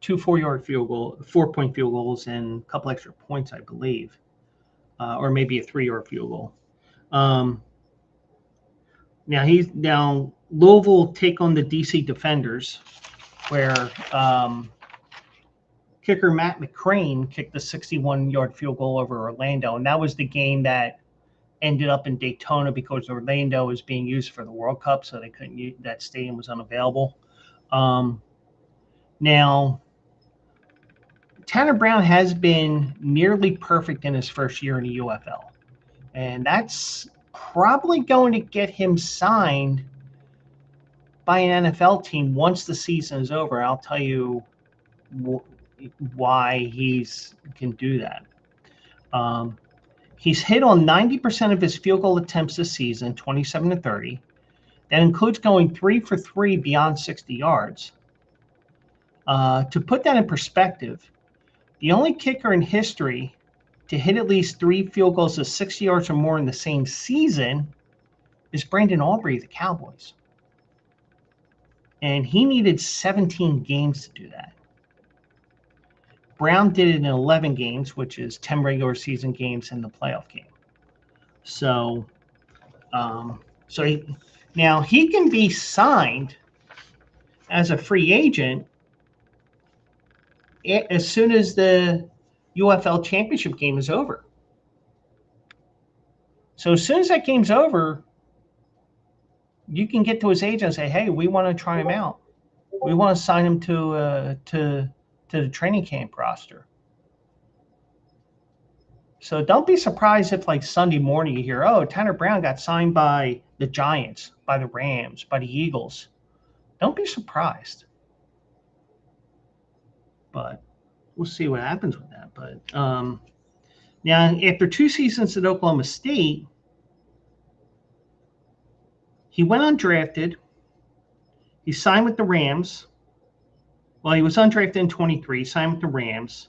2 4-point field goals, and a couple extra points, I believe, or maybe a 3-yard field goal. Now Louisville take on the DC Defenders, where kicker Matt McCrane kicked the 61-yard field goal over Orlando, and that was the game that ended up in Daytona because Orlando was being used for the World Cup, so they couldn't use, that stadium was unavailable. Now, Tanner Brown has been nearly perfect in his first year in the UFL, and that's probably going to get him signed by an NFL team once the season is over. I'll tell you why he can do that. He's hit on 90% of his field goal attempts this season, 27-30. That includes going 3 for 3 beyond 60 yards. To put that in perspective, the only kicker in history to hit at least 3 field goals of 60 yards or more in the same season is Brandon Aubrey of the Cowboys. And he needed 17 games to do that. Brown did it in 11 games, which is 10 regular season games and the playoff game. So, now he can be signed as a free agent as soon as the UFL championship game is over. So as soon as that game's over, you can get to his agent and say, "Hey, we want to try him out. We want to sign him to the training camp roster." So don't be surprised if, like, Sunday morning you hear, "Oh, Tanner Brown got signed by the Giants, by the Rams, by the Eagles." Don't be surprised. But we'll see what happens with that. But now, after 2 seasons at Oklahoma State, he went undrafted. He signed with the Rams. Well, he was undrafted in 23, signed with the Rams.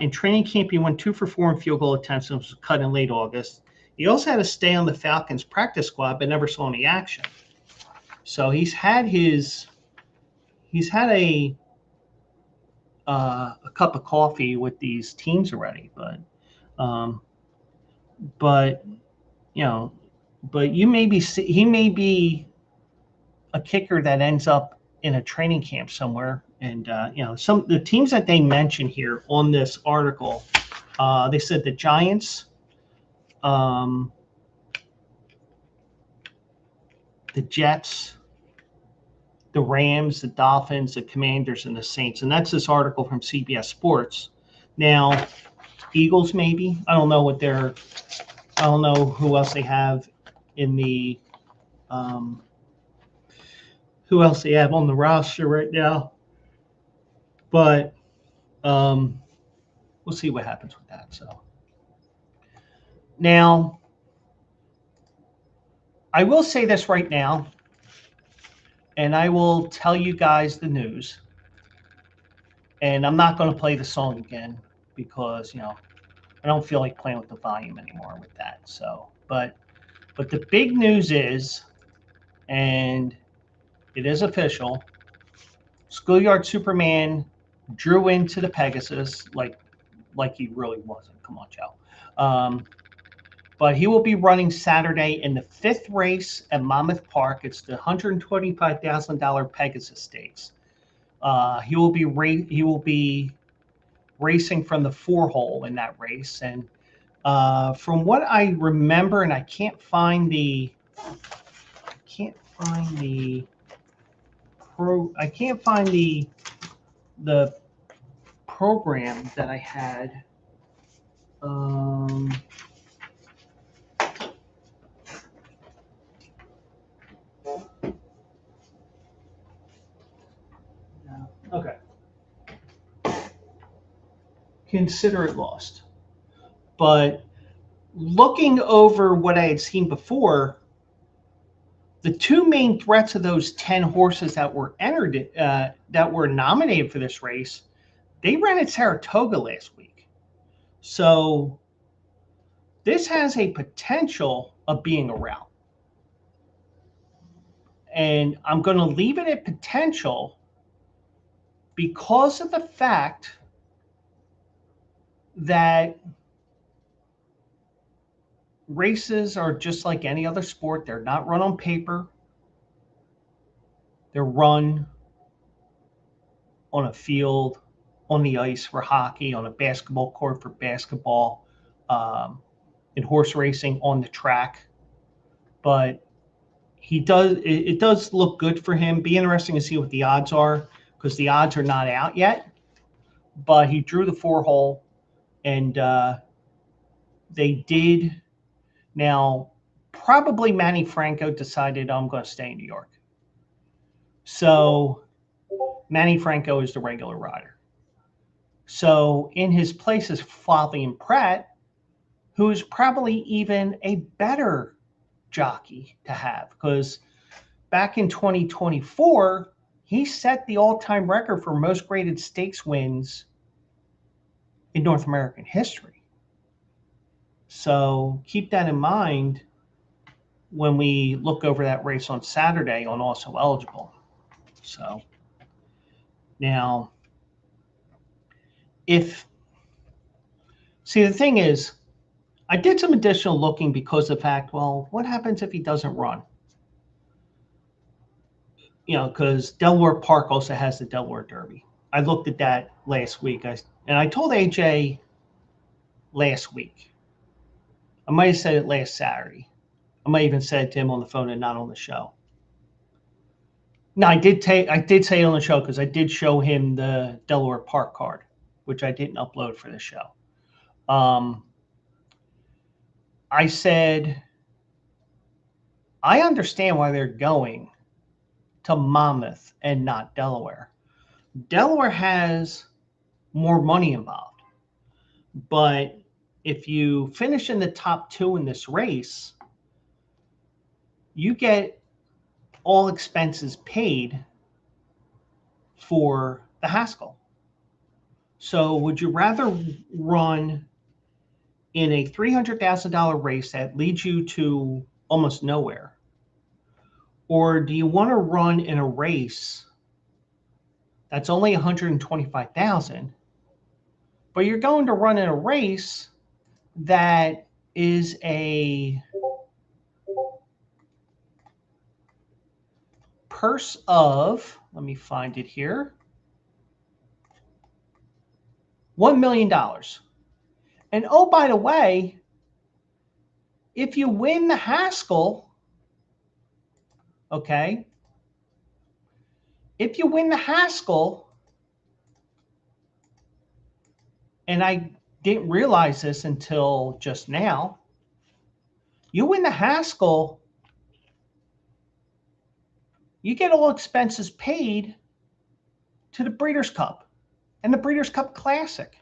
In training camp, he went 2 for 4 in field goal attempts and was cut in late August. He also had to stay on the Falcons practice squad, but never saw any action. So he's had a cup of coffee with these teams already, but he may be a kicker that ends up in a training camp somewhere And some the teams that they mention here on this article, they said the Giants, the Jets, the Rams, the Dolphins, the Commanders, and the Saints. And that's this article from CBS Sports. Now, Eagles maybe. I don't know who else they have in the who else they have on the roster right now. But we'll see what happens with that. So now, I will say this right now, and I will tell you guys the news. And I'm not going to play the song again because, I don't feel like playing with the volume anymore with that. So, but the big news is, and it is official, Schoolyardsuperman drew into the Pegasus like he really wasn't. Come on, Joe. But he will be running Saturday in the 5th race at Monmouth Park. It's the $125,000 Pegasus Stakes. He will be racing from the 4-hole in that race, and from what I remember, and I can't find the program that I had. Okay. Consider it lost. But looking over what I had seen before, the two main threats of those 10 horses that were entered, that were nominated for this race, they ran at Saratoga last week. So this has a potential of being a rout. And I'm going to leave it at potential because of the fact that races are just like any other sport. They're not run on paper. They're run on a field, on the ice for hockey, on a basketball court for basketball, in horse racing on the track. But it does look good for him. Be interesting to see what the odds are because the odds are not out yet. But he drew the 4-hole, and they did. Now, probably Manny Franco decided I'm going to stay in New York. So Manny Franco is the regular rider. So in his place is Flavien Prat, who is probably even a better jockey to have because back in 2024, he set the all-time record for most graded stakes wins in North American history. So keep that in mind when we look over that race on Saturday on Also Eligible. So now, the thing is, I did some additional looking because of the fact, well, what happens if he doesn't run? Because Delaware Park also has the Delaware Derby. I looked at that last week. And I told AJ last week. I might have said it last Saturday. I might even said it to him on the phone and not on the show. No, I did say it on the show because I did show him the Delaware Park card, which I didn't upload for the show. I said, I understand why they're going to Monmouth and not Delaware. Delaware has more money involved. But if you finish in the top 2 in this race, you get all expenses paid for the Haskell. So would you rather run in a $300,000 race that leads you to almost nowhere? Or do you want to run in a race that's only $125,000, but you're going to run in a race that is a purse of, let me find it here, $1 million. And oh, by the way, if you win the Haskell, okay, if you win the Haskell, and I didn't realize this until just now, you win the Haskell, you get all expenses paid to the Breeders' Cup and the Breeders' Cup Classic.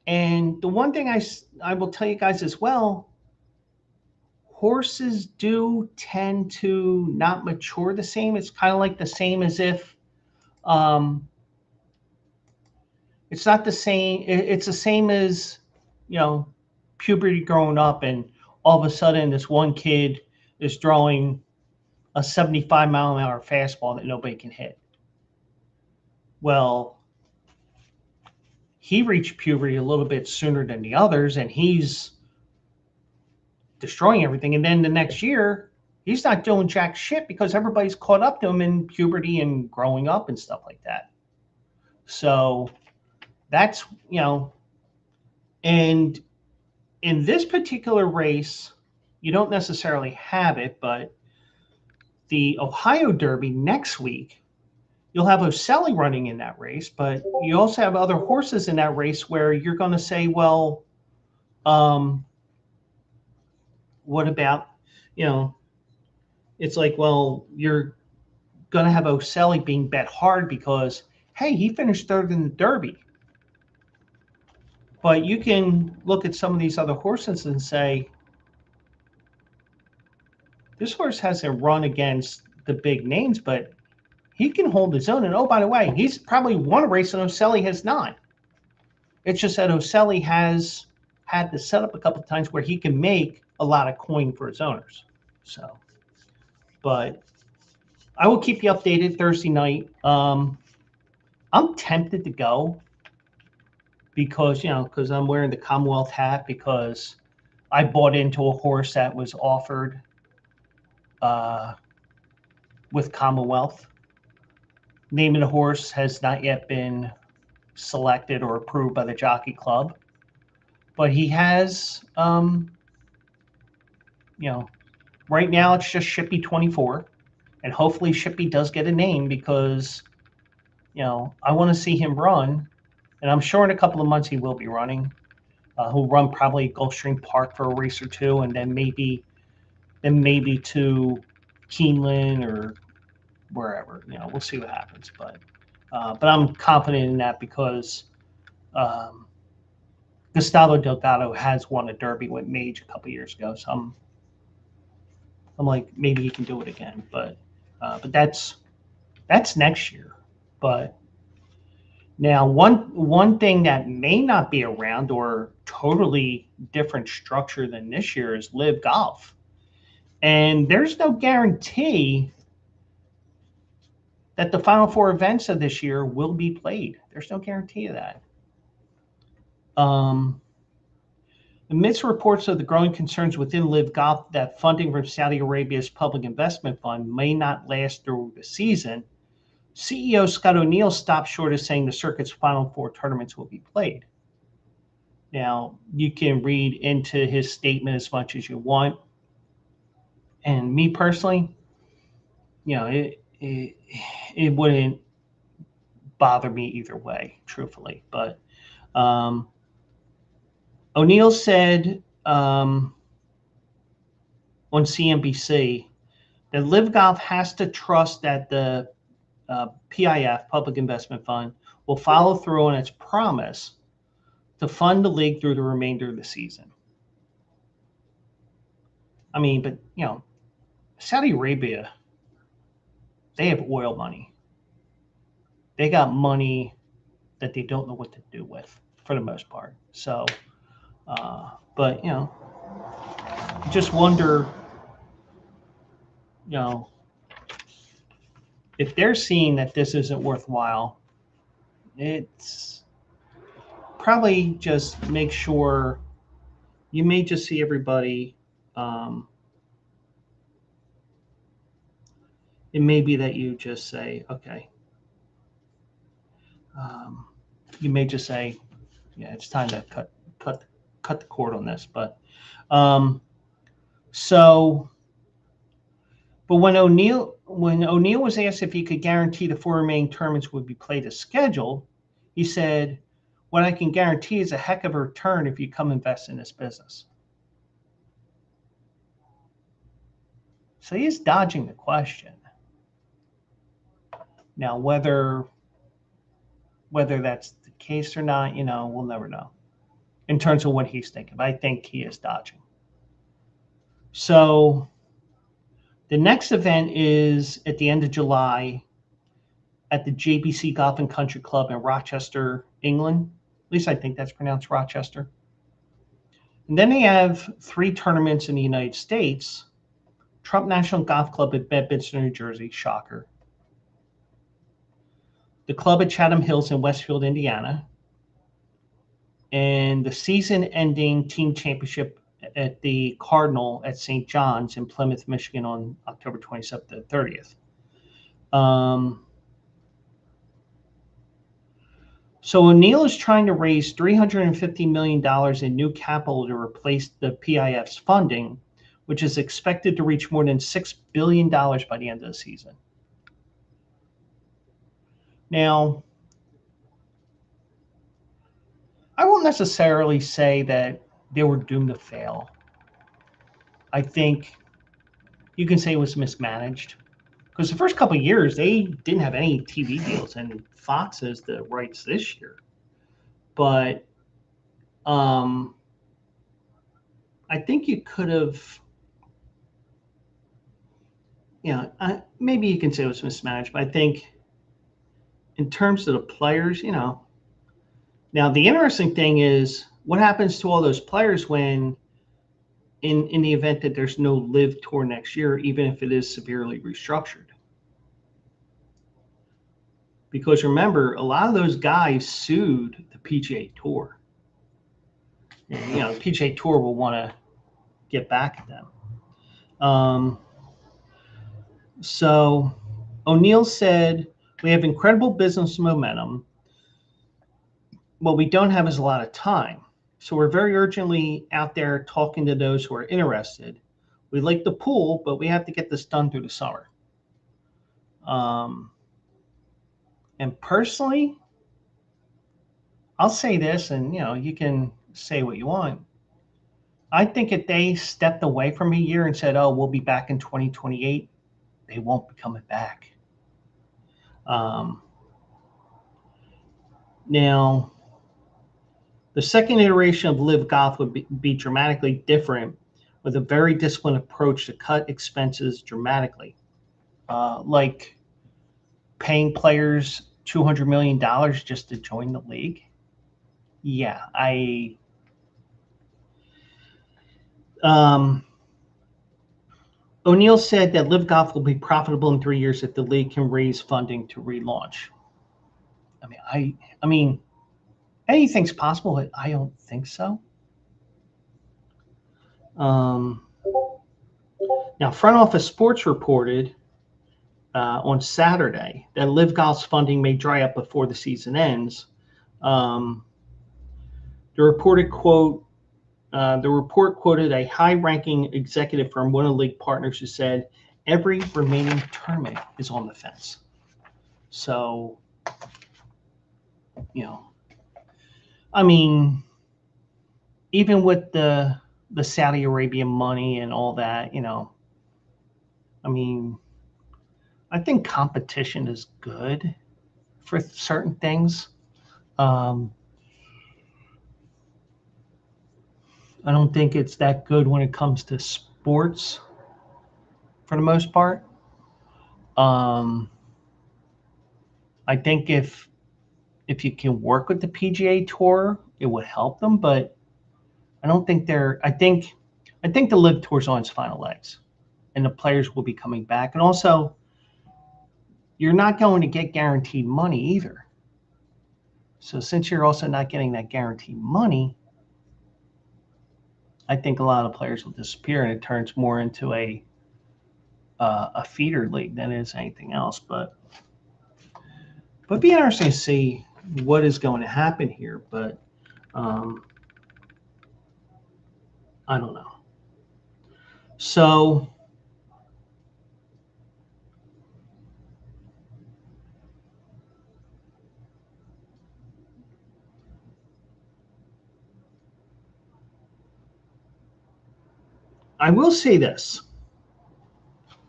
And the one thing I will tell you guys as well, horses do tend to not mature the same. It's kind of like the same as if it's not the same. It's the same as, you know, puberty growing up, and all of a sudden this one kid is throwing a 75-mile-an-hour fastball that nobody can hit. Well, he reached puberty a little bit sooner than the others, and he's destroying everything. And then the next year, he's not doing jack shit because everybody's caught up to him in puberty and growing up and stuff like that. So that's, you know, and in this particular race, you don't necessarily have it, but the Ohio Derby next week, you'll have Oselli running in that race, but you also have other horses in that race where you're going to say, well, what about, you know, it's like, well, you're going to have Oselli being bet hard because, hey, he finished third in the Derby. But you can look at some of these other horses and say, this horse hasn't run against the big names, but he can hold his own. And oh, by the way, he's probably won a race and Oselli has not. It's just that Oselli has had the setup a couple of times where he can make a lot of coin for his owners. So, but I will keep you updated Thursday night. I'm tempted to go because, you know, because I'm wearing the Commonwealth hat, because I bought into a horse that was offered with Commonwealth. Name of the horse has not yet been selected or approved by the Jockey Club, but he has, you know, right now it's just Shippy 24, and hopefully Shippy does get a name because, you know, I want to see him run, and I'm sure in a couple of months he will be running. He'll run probably Gulfstream Park for a race or two, and then maybe to Keeneland or wherever. You know, we'll see what happens, but I'm confident in that because Gustavo Delgado has won a Derby with Mage a couple years ago, so I'm like, maybe he can do it again, but that's next year. But now one thing that may not be around or totally different structure than this year is Live Golf, and there's no guarantee that the final four events of this year will be played. There's no guarantee of that. Amidst reports of the growing concerns within Live Golf that funding from Saudi Arabia's public investment fund may not last through the season, CEO Scott O'Neill stopped short of saying the circuit's final four tournaments will be played. Now, you can read into his statement as much as you want. And me personally, you know, it wouldn't bother me either way, truthfully. But O'Neill said on CNBC that Live Golf has to trust that the PIF, Public Investment Fund, will follow through on its promise to fund the league through the remainder of the season. I mean, but, you know, Saudi Arabia, they have oil money. They got money that they don't know what to do with for the most part. So, but, you know, just wonder, you know, if they're seeing that this isn't worthwhile, it's probably just make sure you may just see everybody. It may be that you just say, okay, you may just say, yeah, it's time to cut the cord on this. But but when O'Neill was asked if he could guarantee the 4 remaining tournaments would be played as scheduled, he said, "What I can guarantee is a heck of a return if you come invest in this business." So he's dodging the question. Now, whether that's the case or not, we'll never know in terms of what he's thinking. But I think he is dodging. So the next event is at the end of July at the JBC Golf and Country Club in Rochester, England. At least I think that's pronounced Rochester. And then they have 3 tournaments in the United States. Trump National Golf Club at Bedminster, New Jersey, shocker. The club at Chatham Hills in Westfield, Indiana. And the season-ending team championship at the Cardinal at St. John's in Plymouth, Michigan on October 27th to 30th. So O'Neill is trying to raise $350 million in new capital to replace the PIF's funding, which is expected to reach more than $6 billion by the end of the season. Now, I won't necessarily say that they were doomed to fail. I think you can say it was mismanaged because the first couple of years they didn't have any TV deals, and Fox has the rights this year. But I think you could have, maybe you can say it was mismanaged, but I think in terms of the players, now the interesting thing is what happens to all those players when in the event that there's no live tour next year, even if it is severely restructured. Because remember, a lot of those guys sued the PGA Tour. And, the PGA Tour will want to get back at them. So O'Neill said, "We have incredible business momentum. What we don't have is a lot of time. So we're very urgently out there talking to those who are interested. We like the pool, but we have to get this done through the summer." And personally, I'll say this, and you can say what you want. I think if they stepped away from a year and said, "Oh, we'll be back in 2028," they won't be coming back. Now, the second iteration of Live Golf would be dramatically different, with a very disciplined approach to cut expenses dramatically, like paying players $200 million just to join the league. Yeah, O'Neill said that Live Golf will be profitable in 3 years if the league can raise funding to relaunch. I mean, anything's possible, but I don't think so. Now, Front Office Sports reported on Saturday that Live Golf's funding may dry up before the season ends. The report quoted a high-ranking executive from one of the league partners who said, "Every remaining tournament is on the fence." So, even with the Saudi Arabian money and all that, I think competition is good for certain things. I don't think it's that good when it comes to sports for the most part. I think if you can work with the PGA Tour, it would help them, but I don't think I think the Live Tour's on its final legs, and the players will be coming back. And also, you're not going to get guaranteed money either. So since you're also not getting that guaranteed money, I think a lot of players will disappear, and it turns more into a feeder league than it is anything else. But it'd be interesting to see what is going to happen here, but I don't know. So I will say this,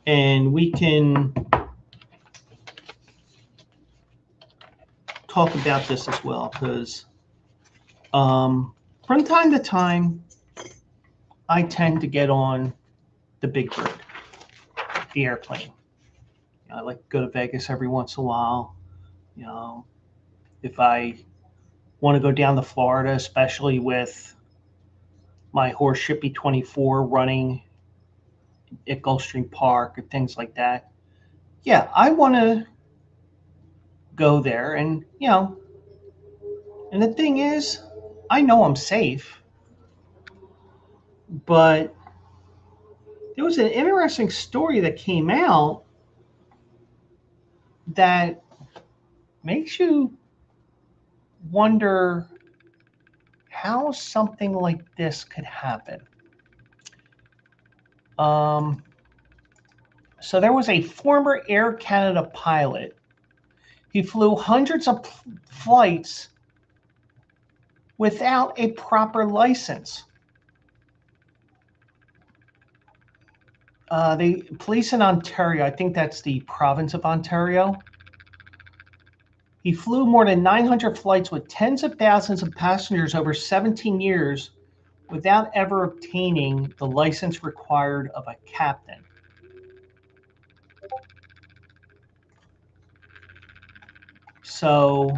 and we can talk about this as well, because from time to time, I tend to get on the big bird, the airplane. I like to go to Vegas every once in a while. If I want to go down to Florida, especially with my horse Shippy 24 running at Gulfstream Park or things like that, yeah, I want to go there. And the thing is, I know I'm safe, but there was an interesting story that came out that makes you wonder how something like this could happen. So there was a former Air Canada pilot. He flew hundreds of flights without a proper license. The police in Ontario, I think that's the province of Ontario, he flew more than 900 flights with tens of thousands of passengers over 17 years without ever obtaining the license required of a captain. So,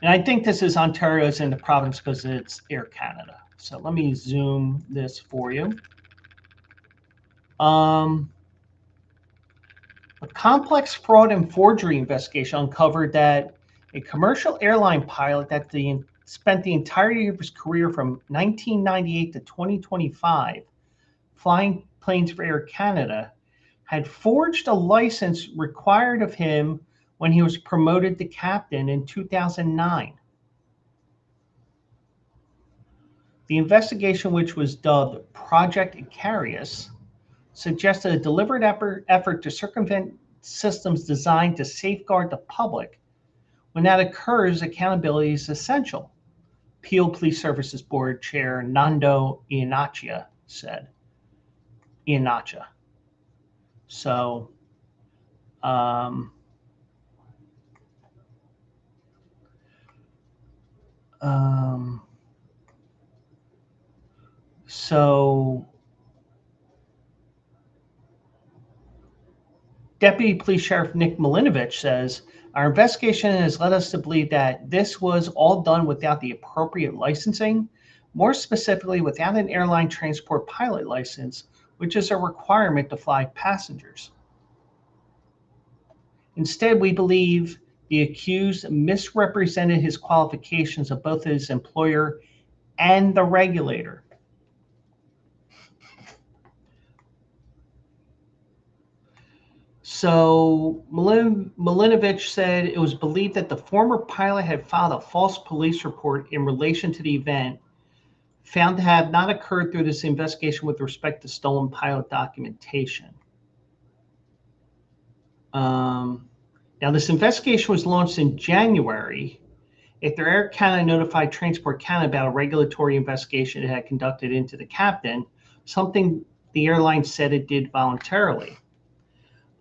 and I think this is Ontario's in the province because it's Air Canada. So let me zoom this for you. A complex fraud and forgery investigation uncovered that a commercial airline pilot that spent the entirety of his career from 1998 to 2025 flying planes for Air Canada had forged a license required of him when he was promoted to captain in 2009. The investigation, which was dubbed Project Icarus, suggested a deliberate effort to circumvent systems designed to safeguard the public. When that occurs, accountability is essential, Peel Police Services Board Chair Nando Iannaccia said. So, so Deputy Police Sheriff Nick Milinovich says, our investigation has led us to believe that this was all done without the appropriate licensing, more specifically without an airline transport pilot license, which is a requirement to fly passengers. Instead, we believe the accused misrepresented his qualifications of both his employer and the regulator. So Milinovich said it was believed that the former pilot had filed a false police report in relation to the event, found to have not occurred through this investigation with respect to stolen pilot documentation. Now, this investigation was launched in January after Air Canada notified Transport Canada about a regulatory investigation it had conducted into the captain, something the airline said it did voluntarily.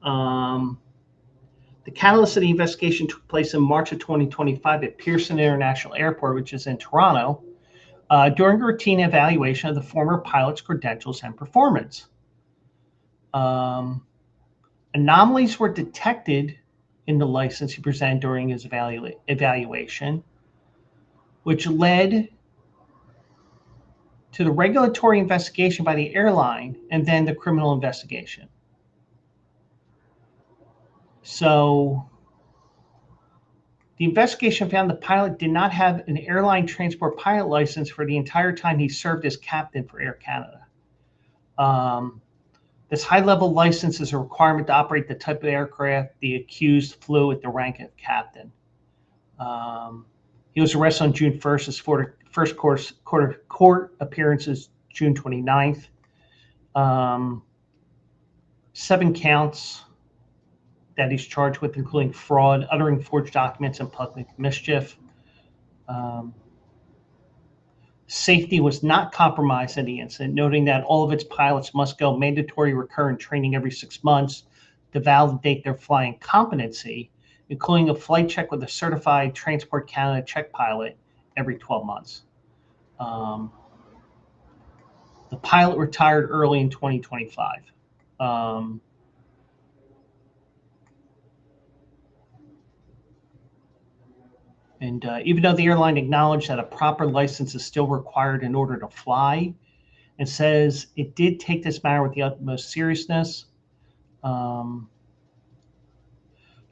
The catalyst of the investigation took place in March of 2025 at Pearson International Airport, which is in Toronto, during a routine evaluation of the former pilot's credentials and performance. Anomalies were detected in the license he presented during his evaluation, which led to the regulatory investigation by the airline and then the criminal investigation. So the investigation found the pilot did not have an airline transport pilot license for the entire time he served as captain for Air Canada. This high-level license is a requirement to operate the type of aircraft the accused flew at the rank of captain. He was arrested on June 1st. His first court appearance is June 29th. 7 counts that he's charged with, including fraud, uttering forged documents, and public mischief. Safety was not compromised in the incident, noting that all of its pilots must go mandatory recurrent training every 6 months to validate their flying competency, including a flight check with a certified Transport Canada check pilot every 12 months. The pilot retired early in 2025. And even though the airline acknowledged that a proper license is still required in order to fly, and says it did take this matter with the utmost seriousness.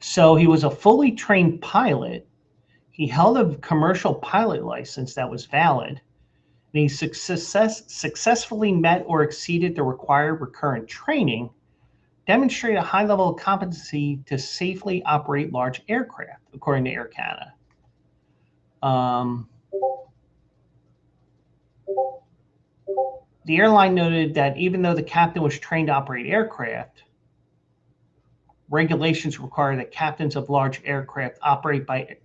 So he was a fully trained pilot. He held a commercial pilot license that was valid, and he successfully met or exceeded the required recurrent training, demonstrated a high level of competency to safely operate large aircraft, according to Air Canada. The airline noted that even though the captain was trained to operate aircraft, regulations require that captains of large aircraft operated by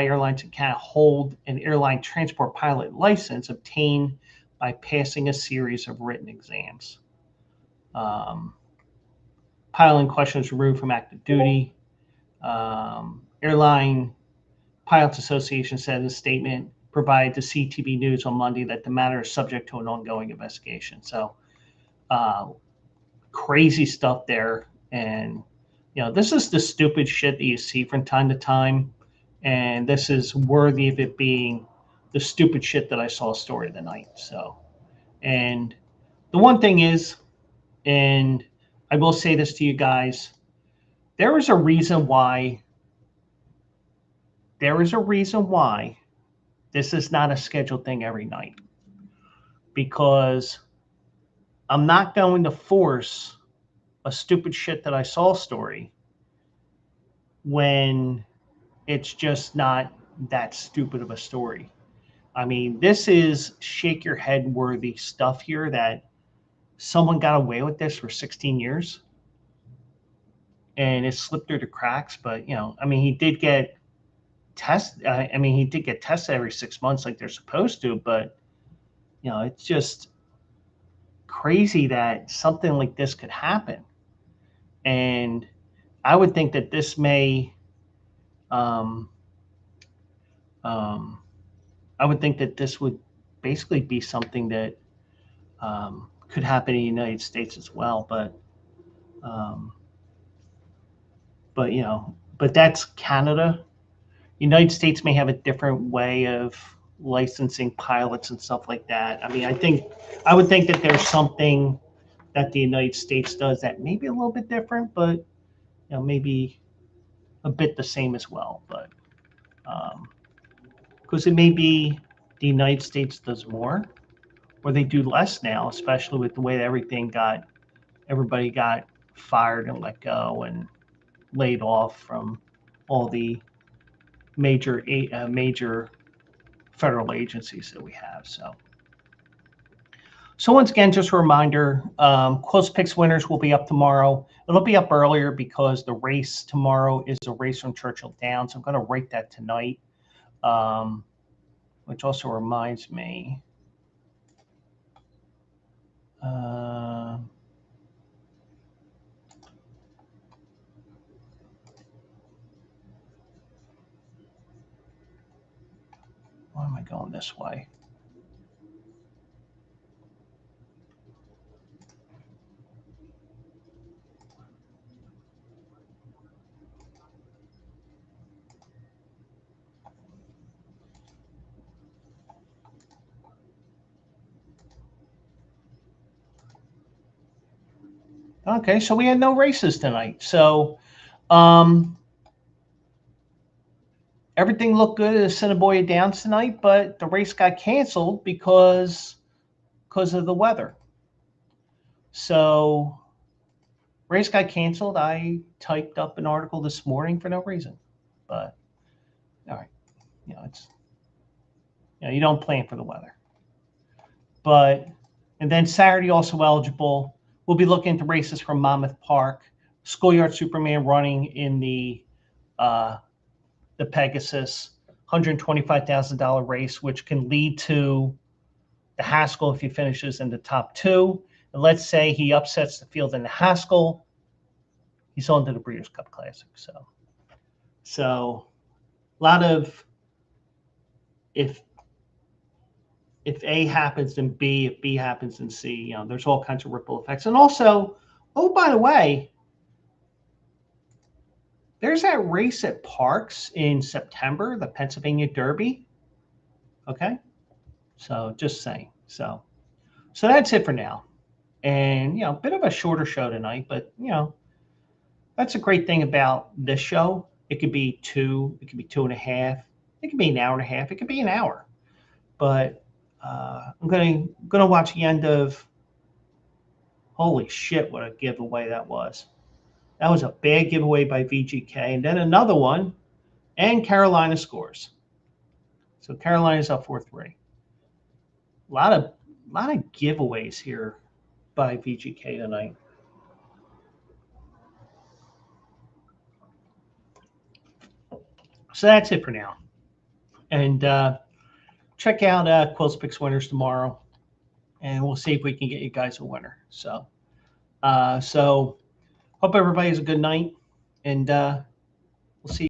airlines in Canada hold an airline transport pilot license obtained by passing a series of written exams. Pilot in question was removed from active duty. Airline Pilots Association said in a statement provided to CTV News on Monday that the matter is subject to an ongoing investigation. So crazy stuff there. And, this is the stupid shit that you see from time to time. And this is worthy of it being the stupid shit that I saw story tonight. So, and the one thing is, and I will say this to you guys, there is a reason why this is not a scheduled thing every night, because I'm not going to force a stupid shit that I saw story when it's just not that stupid of a story. I mean, this is shake your head worthy stuff here, that someone got away with this for 16 years and it slipped through the cracks. But, he did get tested. He did get tested every 6 months like they're supposed to, but, it's just crazy that something like this could happen. And I would think that this may, I would think that this would basically be something that could happen in the United States as well. But that's Canada. United States may have a different way of licensing pilots and stuff like that. I would think that there's something that the United States does that may be a little bit different, but maybe a bit the same as well. But because it may be the United States does more, or they do less now, especially with the way that everybody got fired and let go and laid off from all the major federal agencies that we have. So once again, just a reminder, Close Picks winners will be up tomorrow. It'll be up earlier because the race tomorrow is a race from Churchill Downs. I'm going to rate that tonight, which also reminds me, why am I going this way? Okay, so we had no races tonight. So everything looked good at Assiniboia Downs tonight, but the race got canceled because of the weather. So race got canceled. I typed up an article this morning for no reason. But all right, You don't plan for the weather. And then Saturday also eligible. We'll be looking into races from Monmouth Park. Schoolyardsuperman running in the Pegasus, $125,000 race, which can lead to the Haskell if he finishes in the top 2. And let's say he upsets the field in the Haskell, he's on to the Breeders' Cup Classic. So a lot of if A happens, then B. If B happens, then C. There's all kinds of ripple effects. And also, oh, by the way, there's that race at Parks in September, the Pennsylvania Derby. Okay, so just saying. So that's it for now. And a bit of a shorter show tonight, but that's a great thing about this show. It could be 2, it could be 2.5, it could be an hour and a half, it could be an hour. But I'm gonna watch the end of. Holy shit! What a giveaway that was. That was a bad giveaway by VGK, and then another one, and Carolina scores. So Carolina's up 4-3. A lot of giveaways here by VGK tonight. So that's it for now. And check out Quills Picks winners tomorrow, and we'll see if we can get you guys a winner. So hope everybody has a good night, and